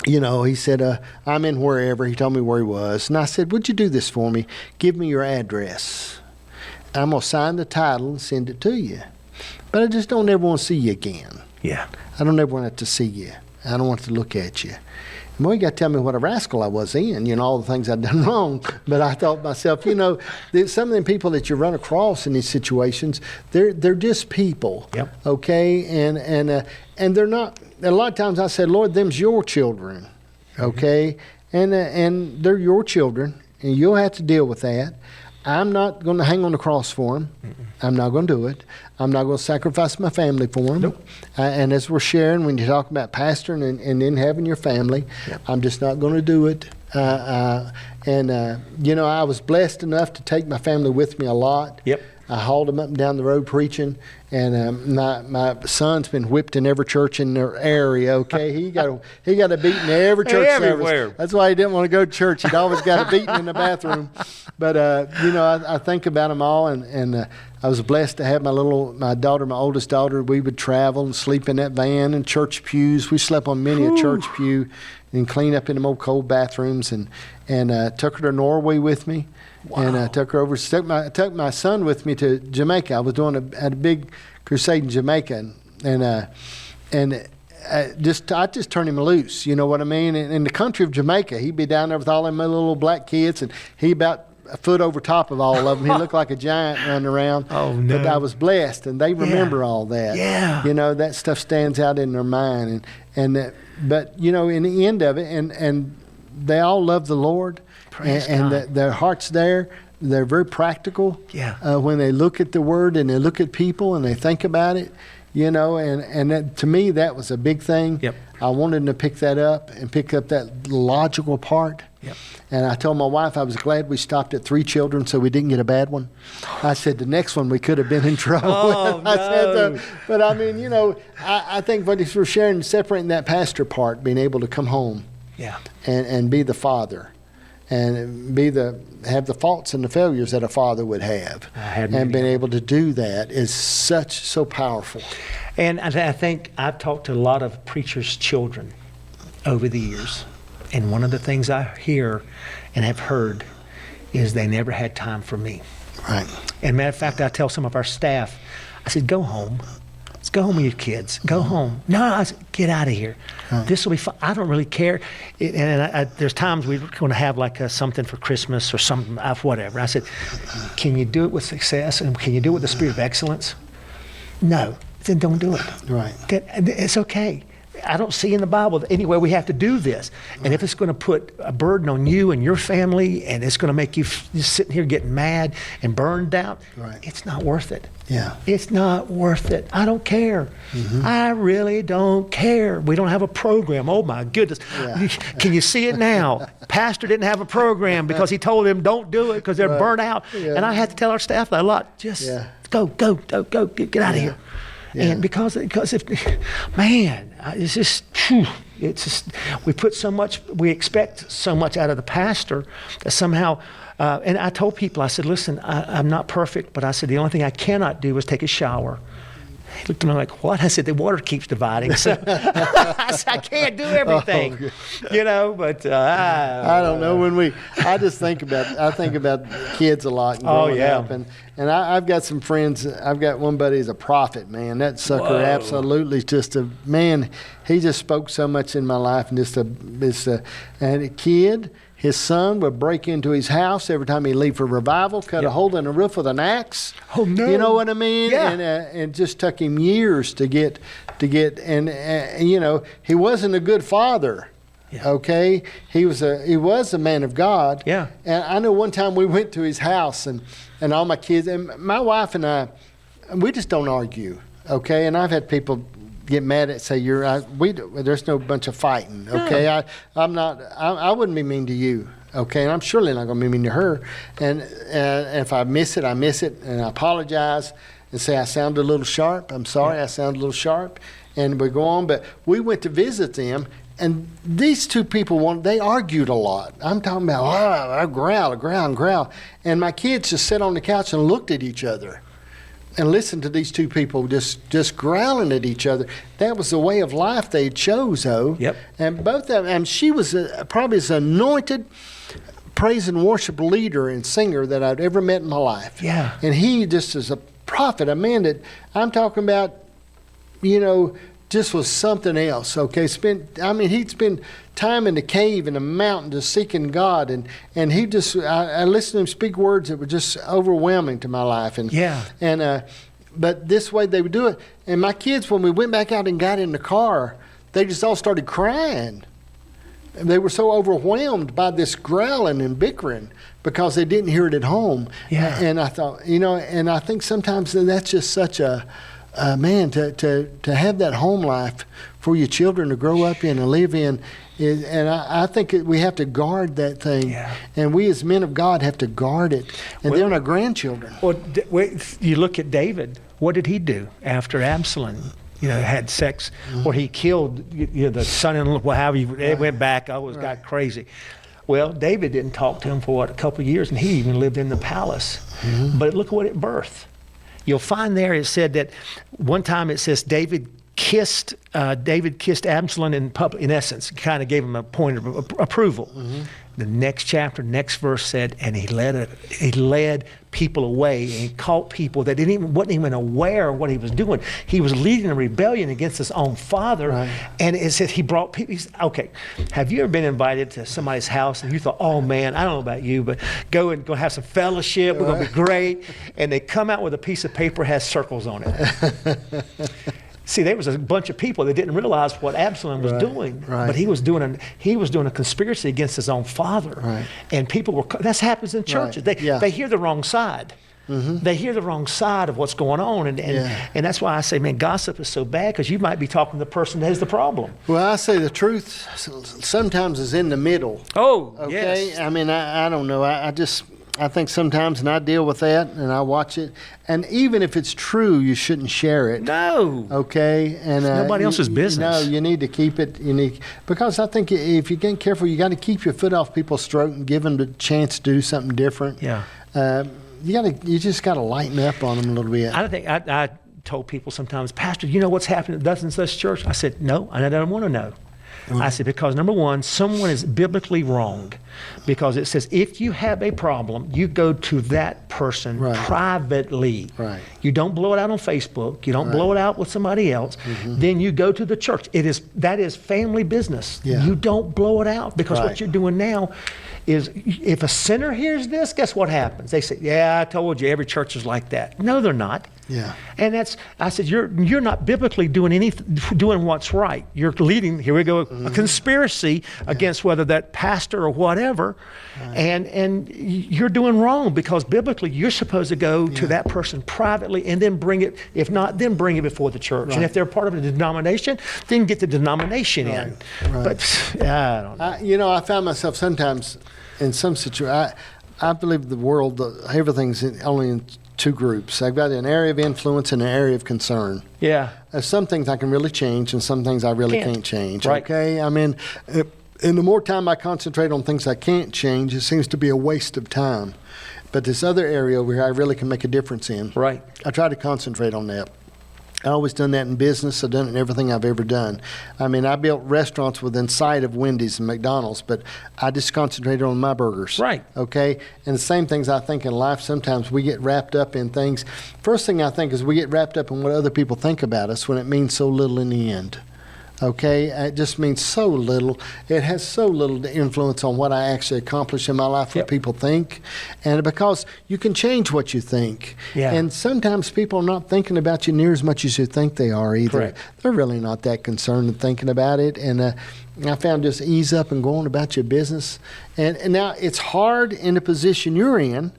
"I'm in wherever." He told me where he was. And I said, "Would you do this for me? Give me your address. I'm going to sign the title and send it to you. But I just don't ever want to see you again." Yeah. I don't ever want to see you. I don't want to look at you. And boy, you got to tell me what a rascal I was in, all the things I'd done wrong. But I thought to myself, some of the people that you run across in these situations, they're just people. Yep. Okay? And they're not, a lot of times I said, "Lord, them's your children." Okay? And they're your children, and you'll have to deal with that. I'm not going to hang on the cross for them. I'm not going to do it. I'm not going to sacrifice my family for them. Nope. And as we're sharing, when you talk about pastoring and then having your family, I'm just not going to do it. I was blessed enough to take my family with me a lot. Yep. I hauled them up and down the road preaching, and my son's been whipped in every church in their area. Okay, he got a beating every church everywhere. service. That's why he didn't want to go to church. He'd always got a beating in the bathroom. But I think about them all, and I was blessed to have my oldest daughter. We would travel and sleep in that van in church pews. We slept on many a church pew and clean up in them old cold bathrooms, and took her to Norway with me. Wow. And I took her over. Took my son with me to Jamaica. I was had a big crusade in Jamaica, and I just turned him loose. You know what I mean? In the country of Jamaica, he'd be down there with all them little black kids, and he about a foot over top of all of them. He looked like a giant running around. Oh no! But I was blessed, and they remember all that. Yeah. That stuff stands out in their mind, but in the end of it, and they all love the Lord. And their heart's there. They're very practical. Yeah. When they look at the Word and they look at people and they think about it, and that, to me, that was a big thing. Yep. I wanted them to pick that up and pick up that logical part. Yep. And I told my wife I was glad we stopped at 3 children so we didn't get a bad one. I said the next one we could have been in trouble. Oh, no. But I think what we're sharing, separating that pastor part, being able to come home. Yeah. And be the father, and have the faults and the failures that a father would have, and being able to do that is so powerful. And I think I've talked to a lot of preachers' children over the years, and one of the things I hear and have heard is they never had time for me. Right. And matter of fact, I tell some of our staff, I said, "Go home. Let's go home with your kids. Go home." "No," I said, "Get out of here. Right. This will be fun. I don't really care." There's times we're going to have like something for Christmas or something, whatever. I said, "Can you do it with success, and can you do it with the spirit of excellence?" "No." Then don't do it. Right. It's okay. I don't see in the Bible anywhere we have to do this. And if it's going to put a burden on you and your family, and it's going to make you just sitting here getting mad and burned out, it's not worth it. Yeah. It's not worth it. I don't care. I really don't care. We don't have a program. Oh my goodness. Yeah. Can you see it now? Pastor didn't have a program because he told them don't do it because they're burnt out. Yeah. And I had to tell our staff that a lot. Just go, get out of here. Yeah. And because if, man, it's just, we expect so much out of the pastor that somehow, and I told people, I said, listen, I'm not perfect, but I said, the only thing I cannot do is take a shower. He looked at me like, what? I said, the water keeps dividing. So I said, I can't do everything, but I don't know. I think about kids a lot and growing up. And I've got some friends. I've got one buddy who's a prophet, man. That sucker absolutely just a man. He just spoke so much in my life, and and a kid. His son would break into his house every time he leave for revival, cut a hole in the roof with an axe. Oh no! You know what I mean? Yeah. And it just took him years to get, and he wasn't a good father. Yeah. Okay, he was a man of God. Yeah. And I know one time we went to his house, and all my kids, and my wife and I, we just don't argue. Okay, and I've had people get mad at say there's no bunch of fighting. Okay, no. I wouldn't be mean to you. Okay, and I'm surely not going to be mean to her. And if I miss it, and I apologize and say I sound a little sharp. I'm sorry, I sound a little sharp, and we go on. But we went to visit them, and these two people they argued a lot. I'm talking about I growl, and my kids just sat on the couch and looked at each other. And listen to these two people just growling at each other. That was the way of life they chose, though. Yep. And both of them, and she was probably as anointed praise and worship leader and singer that I'd ever met in my life. Yeah. And he just is a prophet, a man that I'm talking about, just was something else. Okay, he'd spend time in the cave in the mountain just seeking God, and he just I listened to him speak words that were just overwhelming to my life. But this way they would do it. And my kids, when we went back out and got in the car, they just all started crying. And they were so overwhelmed by this growling and bickering because they didn't hear it at home. Yeah. And I thought, and I think sometimes that's just such a man, to have that home life for your children to grow up in and live in, and I think we have to guard that thing. Yeah. And we as men of God have to guard it. And then our grandchildren. Well, you look at David. What did he do after Absalom? Had sex, or he killed the son-in-law. However, it went back. Got crazy. Well, David didn't talk to him for a couple of years, and he even lived in the palace. But look at what it birthed. You'll find there it said that one time it says David kissed Absalom in public. In essence, kind of gave him a point of approval. The next chapter, next verse said, and he led people away, and he caught people that wasn't even aware of what he was doing. He was leading a rebellion against his own father, and it said he brought people. Okay, have you ever been invited to somebody's house and you thought, oh man, I don't know about you, but go have some fellowship. We're going to be great, and they come out with a piece of paper that has circles on it. See, there was a bunch of people that didn't realize what Absalom was doing, but he was doing a conspiracy against his own father, and people were. That happens in churches. They hear the wrong side. They hear the wrong side of what's going on, and that's why I say, man, gossip is so bad because you might be talking to the person that has the problem. Well, I say the truth sometimes is in the middle. Oh, okay. Yes. I mean, I don't know. I think sometimes, and I deal with that, and I watch it. And even if it's true, you shouldn't share it. No. Okay. And it's nobody else's business. No, you need to keep it unique, because I think if you get careful, you got to keep your foot off people's throat and give them the chance to do something different. Yeah. You just got to lighten up on them a little bit. I told people sometimes, Pastor, you know what's happening at thus and such church? I said, no, I don't want to know. I said, because number one, someone is biblically wrong, because it says if you have a problem, you go to that person privately. Right. You don't blow it out on Facebook. You don't blow it out with somebody else. Then you go to the church. That is family business. Yeah. You don't blow it out, because what you're doing now is, if a sinner hears this, guess what happens? They say, yeah, I told you, every church is like that. No, they're not. Yeah. And I said, you're not biblically doing what's right. You're leading, here we go, a conspiracy against whether that pastor or whatever, and you're doing wrong, because biblically you're supposed to go to that person privately and then bring it, if not, then bring it before the church. Right. And if they're part of a denomination, then get the denomination in. Right. But I don't know. I found myself sometimes in some situations, I believe the world, everything's only in two groups. I've got an area of influence and an area of concern. Yeah. Some things I can really change, and some things I really can't change. Right. Okay? I mean, and the more time I concentrate on things I can't change, it seems to be a waste of time. But this other area over here I really can make a difference in. Right. I try to concentrate on that. I've always done that in business. I've done it in everything I've ever done. I mean, I built restaurants within sight of Wendy's and McDonald's, but I just concentrated on my burgers. Right. Okay? And the same things I think in life, sometimes we get wrapped up in things. First thing I think is we get wrapped up in what other people think about us when it means so little in the end. Okay? It just means so little. It has so little influence on what I actually accomplish in my life, what people think. And because you can change what you think. Yeah. And sometimes people are not thinking about you near as much as you think they are either. Correct. They're really not that concerned in thinking about it. And I found just ease up and go on about your business. And now it's hard in the position you're in.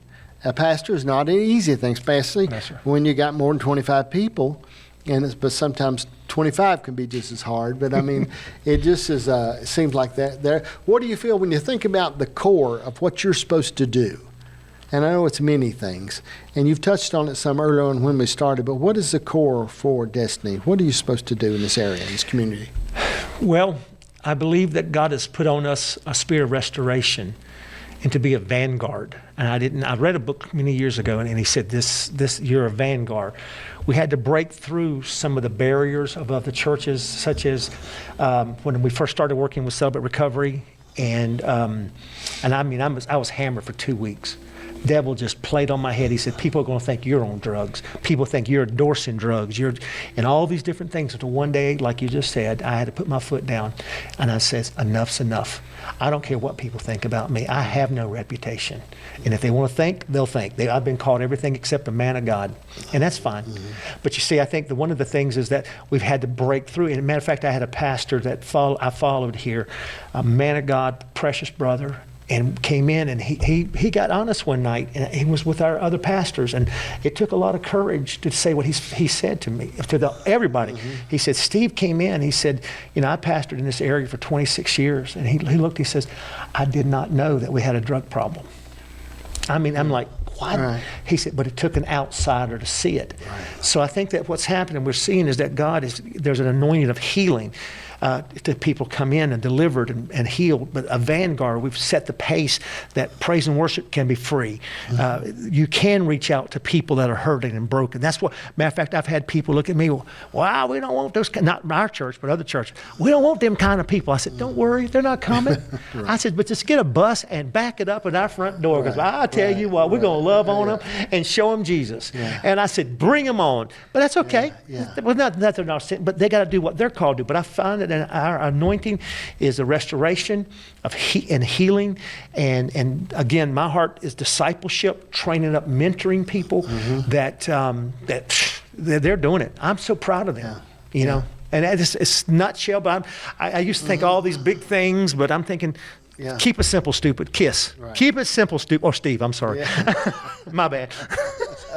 A pastor is not an easy thing, especially when you got more than 25 people. But sometimes 25 can be just as hard. But I mean, it just is. It seems like that. There. What do you feel when you think about the core of what you're supposed to do? And I know it's many things, and you've touched on it some earlier on when we started. But what is the core for Destiny? What are you supposed to do in this area, in this community? Well, I believe that God has put on us a spirit of restoration, and to be a vanguard. And I read a book many years ago, and he said, this you're a vanguard. We had to break through some of the barriers of other churches, such as when we first started working with Celebrate Recovery, and I mean, I was hammered for 2 weeks. Devil just played on my head. He said, people are going to think you're on drugs. People think you're endorsing drugs. And all these different things. Until one day, like you just said, I had to put my foot down, and I said, enough's enough. I don't care what people think about me. I have no reputation. And if they want to think, they'll think. I've been called everything except a man of God. And that's fine. Mm-hmm. But you see, I think one of the things is that we've had to break through. And as a matter of fact, I had a pastor that I followed here, a man of God, precious brother, and came in, and he got honest one night, and he was with our other pastors, and it took a lot of courage to say what he said to me, to everybody. Mm-hmm. He said, Steve came in, he said, I pastored in this area for 26 years, and he looked, he says, I did not know that we had a drug problem. I mean, I'm like, what? Right. He said, but it took an outsider to see it. Right. So I think that what's happening, we're seeing is that there's an anointing of healing. To people come in and delivered and healed, but a vanguard, we've set the pace that praise and worship can be free. Mm-hmm. You can reach out to people that are hurting and broken. That's what, matter of fact, I've had people look at me, wow, we don't want those, not our church, but other churches. We don't want them kind of people. I said, don't worry, they're not coming. Right. I said, but just get a bus and back it up at our front door, because I tell you what, we're going to love on them and show them Jesus. Yeah. And I said, bring them on. But that's okay. Yeah. Well, not that they're not sin, but they got to do what they're called to do. But I find that our anointing is a restoration of and healing, and again, my heart is discipleship, training up, mentoring people. Mm-hmm. that they're doing it. I'm so proud of them. You know, and it's nutshell. But I used to think all these big things, but I'm thinking. Yeah. Keep it simple, stupid. Kiss. Right. Keep it simple, stupid. Or Steve, I'm sorry. Yeah. My bad.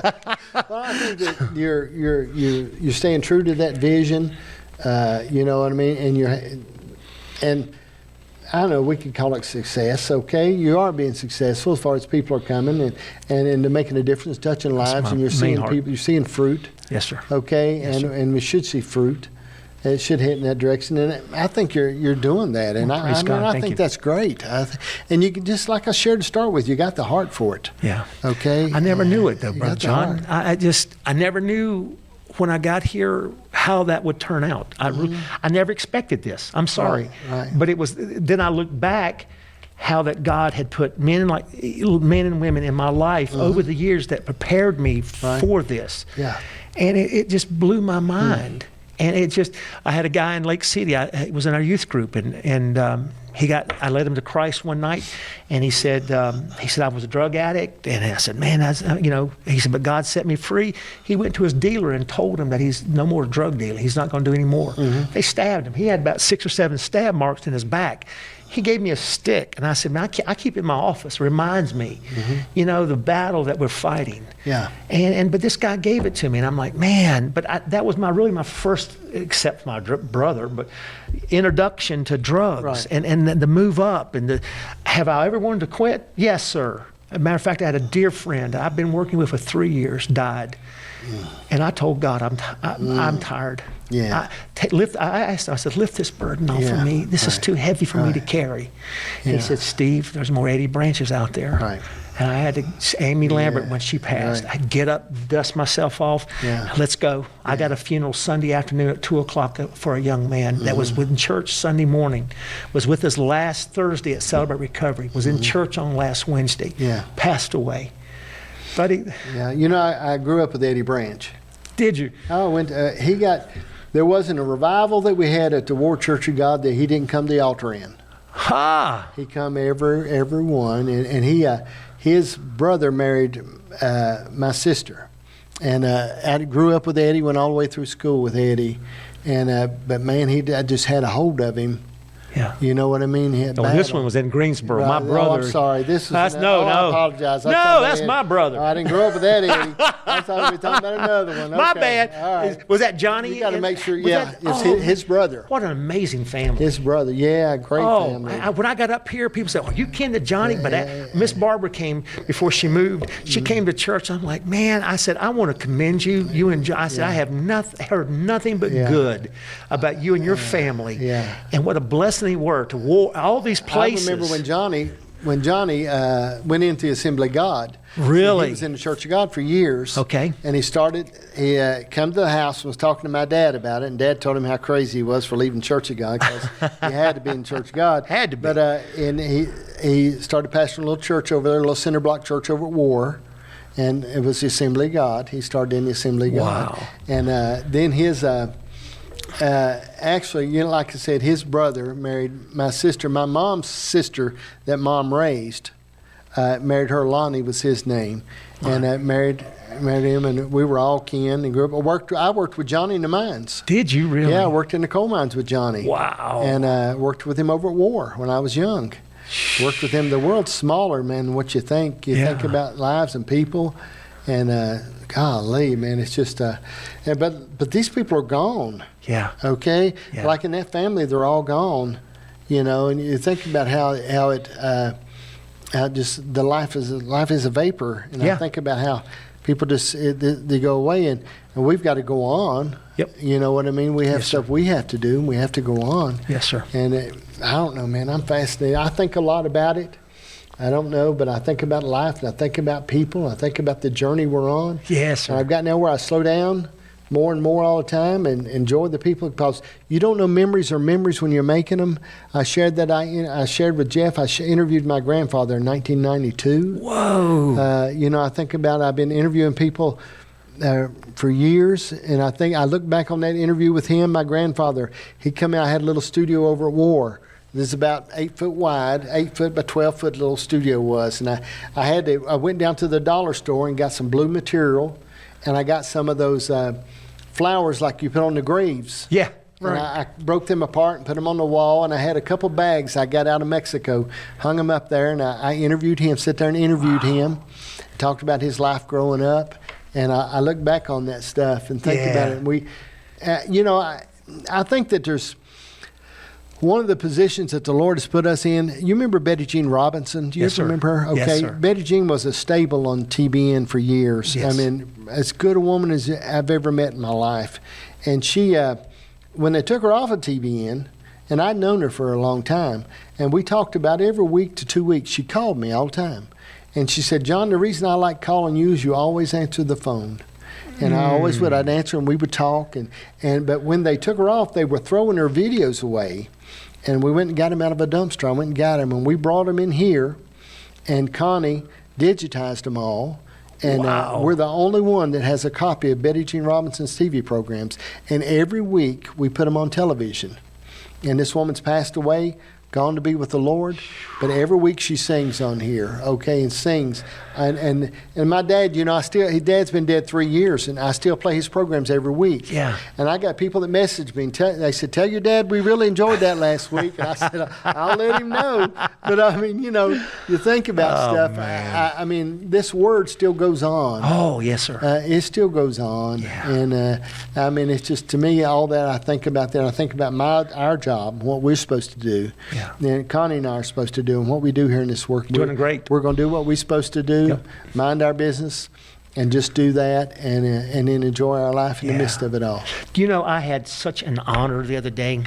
Well, I think that you're staying true to that vision. You know what I mean? And I don't know, we could call it success, okay? You are being successful as far as people are coming and into making a difference, touching lives, and you're seeing people, you're seeing fruit. Yes, sir. Okay, yes, sir. And we should see fruit. It should head in that direction, and I think you're doing that, and I think that's great. And you can, just like I shared to start with, you got the heart for it. Yeah. Okay. I never knew it though, Brother John. I never knew when I got here how that would turn out. I never expected this. I'm sorry, right. But it was. Then I look back, how that God had put men and women in my life over the years that prepared me for this. Yeah. And it just blew my mind. And I had a guy in Lake City. He was in our youth group, and I led him to Christ one night, and he said I was a drug addict, and I said, man, he said, but God set me free. He went to his dealer and told him that he's no more a drug dealer. He's not going to do any more. They stabbed him. He had about 6 or 7 stab marks in his back. He gave me a stick, and I said, man, I keep it in my office. It reminds me, the battle that we're fighting. Yeah. But this guy gave it to me, and I'm like, man. But that was my first, except my brother, but introduction to drugs, Right. and the move up, and have I ever wanted to quit? Yes, sir. As a matter of fact, I had a dear friend I've been working with for 3 years, died. And I told God, I'm tired. Yeah. I asked him, I said, lift this burden off of me. This is too heavy for me to carry. And he said, Steve, there's more Eddie Branches out there. Right. And I had to, Amy Lambert, when she passed, Right. I'd get up, dust myself off. Yeah. Let's go. I got a funeral Sunday afternoon at 2:00 for a young man that was in church Sunday morning, was with us last Thursday at Celebrate Recovery, was in church on last Wednesday, passed away. Buddy, Yeah, I grew up with Eddie Branch. did you? I went. There wasn't a revival that we had at the War Church of God that he didn't come to the altar in. Ha! He come every one, and his brother married my sister, and I grew up with Eddie, went all the way through school with Eddie, and but man, I just had a hold of him. Yeah. You know what I mean? He had Oh, this battle. one was in Greensboro. Right. My brother. Oh, I'm sorry. This is That's, I apologize. No, that's my brother. Oh, I didn't grow up with that Eddie. I thought we were talking about another one. My Okay. bad. All right. Was that Johnny? You got to make sure. Was Yeah, that- it's his brother. What an amazing family. His brother. Yeah, great family. When I got up here, people said, "Are you kin to Johnny?" But Miss Barbara came before she moved. She came to church. I'm like, man. I said, I want to commend you. You and I said, I have heard nothing but good about you and your family. Yeah. And what a blessing you were to all these places. I remember when Johnny went into the Assembly of God. Really? He was in the Church of God for years. Okay. And he come to the house and was talking to my dad about it, and Dad told him how crazy he was for leaving Church of God because he had to be in Church of God. Had to be. But and he started pastoring a little church over there, a little cinder block church over at War, and it was the Assembly of God. He started in the Assembly of God. Wow. And then his actually, like I said, his brother married my sister. My mom's sister that Mom raised married her. Lonnie was his name, and married him, and we were all kin and grew up. I worked with Johnny in the mines. Did you really? Yeah, I worked in the coal mines with Johnny. Wow. And worked with him over at War when I was young. Worked with him. The world's smaller, man, than what you think. You think about lives and people, and golly, man, it's just. But these people are gone. Yeah. Okay. Yeah. Like in that family, they're all gone. And you think about how just the life is a vapor, and I think about how people they go away, and we've got to go on. Yep. You know what I mean? We have Yes, stuff we have to do, and we have to go on. Yes, sir. And I don't know, man. I'm fascinated. I think a lot about it. I don't know, but I think about life, and I think about people. I think about the journey we're on. Yes, sir. And I've gotten there where I slow down more and more all the time and enjoy the people, because you don't know memories are memories when you're making them. I shared with Jeff. I interviewed my grandfather in 1992. Whoa. I think about I've been interviewing people for years, and I look back on that interview with him. My grandfather, he come out. I had a little studio over at War. This is about 8 foot wide, 8 foot by 12 foot little studio was, and I went down to the dollar store and got some blue material, and I got some of those flowers like you put on the graves. Yeah. And Right. I broke them apart and put them on the wall, and I had a couple bags I got out of Mexico, hung them up there, and I interviewed him, sit there and interviewed him, talked about his life growing up, and I look back on that stuff and think about it. And we, I think that there's one of the positions that the Lord has put us in. You remember Betty Jean Robinson? Do you Yes, ever sir. remember her? Okay. Yes, sir. Betty Jean was a stable on TBN for years. Yes. I mean, as good a woman as I've ever met in my life. And she, when they took her off of TBN, and I'd known her for a long time, and we talked about every week to 2 weeks, she called me all the time. And she said, John, the reason I like calling you is you always answer the phone. And I always would. I'd answer and we would talk. But when they took her off, they were throwing her videos away. And we went and got them out of a dumpster. I went and got them, and we brought them in here, and Connie digitized them all. And Wow. we're the only one that has a copy of Betty Jean Robinson's TV programs. And every week we put them on television. And this woman's passed away gone to be with the Lord, but every week she sings on here, okay, and sings. And my dad, you know, his dad's been dead 3 years, and I still play his programs every week. Yeah. And I got people that message me, and they said, tell your dad we really enjoyed that last week. And I said, I'll let him know. But I mean, you know, you think about stuff. I mean, this word still goes on. Oh, yes, sir. It still goes on. Yeah. And I mean, it's just, to me, all that I think about that, I think about our job, what we're supposed to do. Yeah. And Connie and I are supposed to do, and what we do here in this work. Doing great. We're going to do what we're supposed to do, Yep. mind our business, and just do that, and then enjoy our life in the midst of it all. You know, I had such an honor the other day.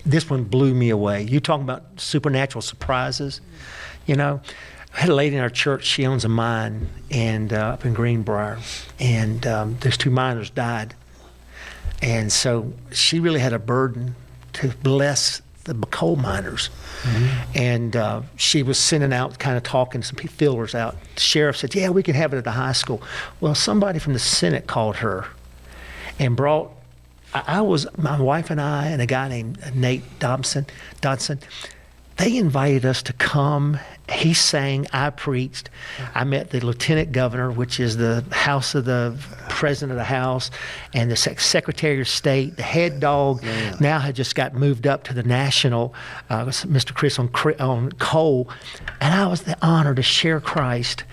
This one blew me away. You talking about supernatural surprises, you know. I had a lady in our church. She owns a mine and up in Greenbrier, and those 2 miners died. And so she really had a burden to bless the coal miners. Mm-hmm. And she was sending out, kind of talking some feelers out. The sheriff said, yeah, we can have it at the high school. Well, somebody from the Senate called her and brought, my wife and I and a guy named Nate Dodson, they invited us to come. He sang, I preached. I met the lieutenant governor, which is the house of the president of the house, and the secretary of state. The head dog now had just got moved up to the national, Mr. Chris on coal. And I was the honor to share Christ,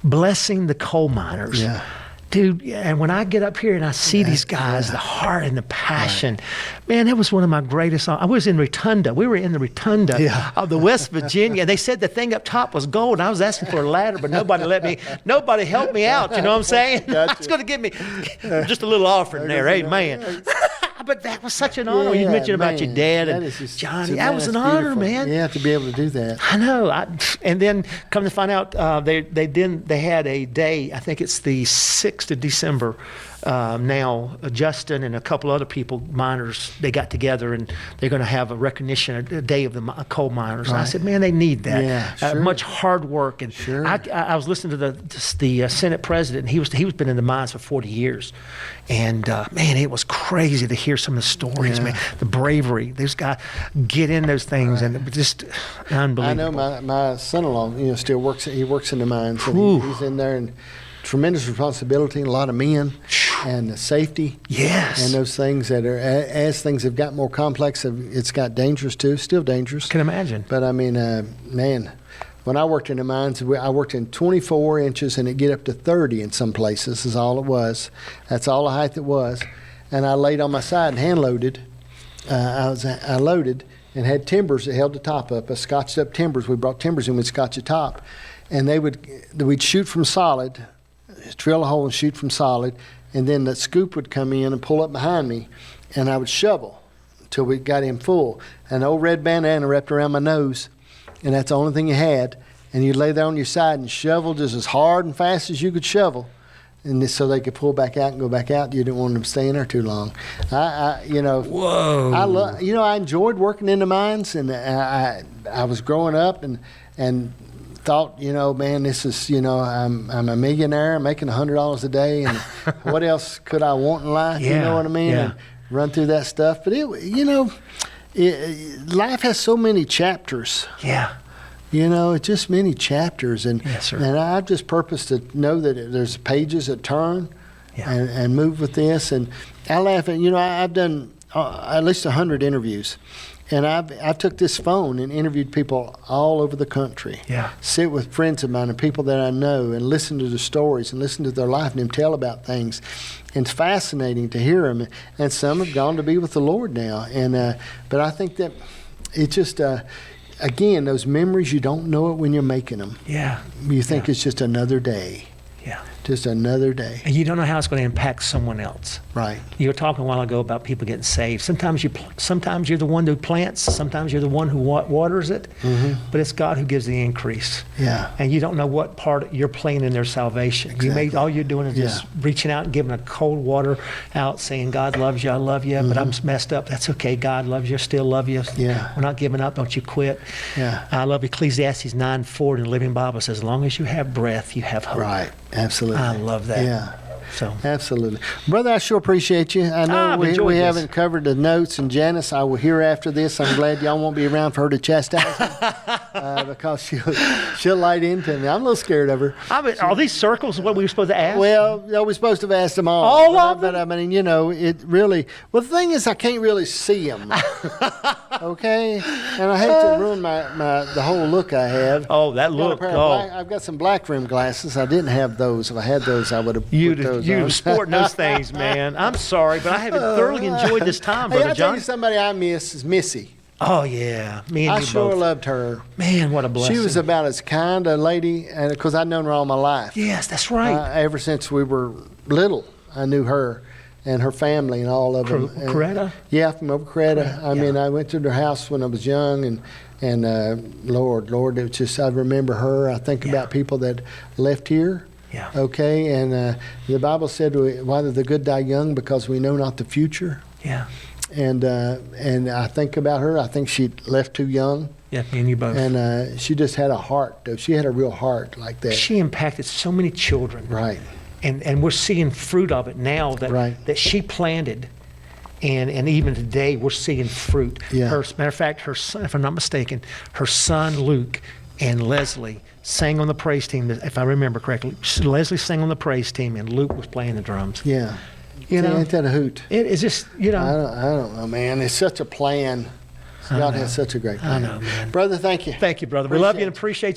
blessing the coal miners. Yeah. Dude, and when I get up here and I see these guys, the heart and the passion, man, that was one of my greatest. I was in Rotunda. We were in the Rotunda of the West Virginia. They said the thing up top was gold. I was asking for a ladder, but nobody helped me out. You know what I'm saying? Gotcha. It's going to give me just a little offering there. Amen. But that was such an honor. You mentioned about your dad and Johnny. That was an honor, man. Yeah, to be able to do that. I know. And then come to find out, they had a day. I think it's the 6th of December. Now, Justin and a couple other people, miners, they got together and they're going to have a recognition, a day of the coal miners. Right. And I said, man, they need that. Yeah, sure. Much hard work. And I was listening to the Senate president, and he's been in the mines for 40 years. And man, it was crazy to hear some of the stories, man. The bravery. These guys get in those things, and it was just unbelievable. I know my son-in-law, you know, still works. He works in the mines, and he's in there, and tremendous responsibility, and a lot of men, and safety. Yes. And those things that are, as things have got more complex, it's got dangerous too. Still dangerous. Can imagine. But I mean, man. When I worked in the mines, I worked in 24 inches, and it get up to 30 in some places is all it was. That's all the height it was. And I laid on my side and hand loaded. I loaded and had timbers that held the top up. I scotched up timbers. We brought timbers in, we'd scotch the top. And we'd shoot from solid, drill a hole and shoot from solid. And then the scoop would come in and pull up behind me, and I would shovel until we got him full. An old red bandana wrapped around my nose. And that's the only thing you had. And you'd lay there on your side and shovel just as hard and fast as you could shovel. And so they could pull back out and go back out. You didn't want them to stay in there too long. Whoa. I enjoyed working in the mines, and I was growing up and thought, you know, man, this is, you know, I'm a millionaire, making $100 a day, and what else could I want in life? You know what I mean? Yeah. And run through that stuff. But life has so many chapters. Yeah. You know, it's just many chapters, and Yes, sir. and I've just purposed to know that there's pages that turn, and move with this. And I laugh at, you know, I've done at least 100 interviews, and I took this phone and interviewed people all over the country. Yeah. Sit with friends of mine and people that I know, and listen to their stories and listen to their life and them tell about things. And it's fascinating to hear them, and some have gone to be with the Lord now. And but I think that it's just. Again, those memories, you don't know it when you're making them. Yeah. You think it's just another day. Yeah. Just another day. And you don't know how it's going to impact someone else. Right. You were talking a while ago about people getting saved. Sometimes you're the one who plants. Sometimes you're the one who waters it. Mm-hmm. But it's God who gives the increase. Yeah. And you don't know what part you're playing in their salvation. Exactly. All you're doing is just reaching out and giving a cold water out, saying, God loves you, I love you, but I'm messed up. That's okay. God loves you, still love you. Yeah. We're not giving up. Don't you quit. Yeah. I love Ecclesiastes 9:4 in the Living Bible. It says, as long as you have breath, you have hope. Right. Absolutely. I love that. Yeah. So Absolutely. Brother, I sure appreciate you. I know I've enjoyed we this. haven't covered the notes, and Janice, I will hear after this. I'm glad y'all won't be around for her to chastise me because she'll light into me. I'm a little scared of her. I mean, are these circles what we were supposed to ask? Well, we're supposed to have asked them all. All of But I mean, it really, well, the thing is, I can't really see them. Okay? And I hate to ruin the whole look I have. Oh, that I've got a look. pair of Oh, black- I've got some black rim glasses. I didn't have those. If I had those, I would have put those you'd on. have sporting those things, man. I'm sorry, but I have thoroughly enjoyed this time, Hey, Brother I tell John. you, somebody I miss is Missy. Oh, yeah. Me and I you sure both. loved her. Man, what a blessing. She was about as kind a lady, and because I've known her all my life. Yes, that's right. Ever since we were little, I knew her and her family and all of them. Coretta? Yeah, from over Coretta. I yeah. mean, I went to their house when I was young, and Lord, it was just, I remember her. I think about people that left here. Yeah. Okay, and the Bible said, "Whether the good die young, because we know not the future." Yeah. And I think about her. I think she left too young, Yeah, me and you both. and she just had a heart. Though she had a real heart like that. She impacted so many children. Right. And we're seeing fruit of it now that Right. that she planted. And even today, we're seeing fruit. Yeah. Matter of fact, her son, if I'm not mistaken, her son Luke and Leslie sang on the praise team, if I remember correctly. Leslie sang on the praise team, and Luke was playing the drums. Yeah. You know, Ain't that a hoot? it is just, I don't know, man. It's such a plan. God has such a great plan. know, man. Brother, thank you. Thank you, brother. We love you and Appreciate appreciate you.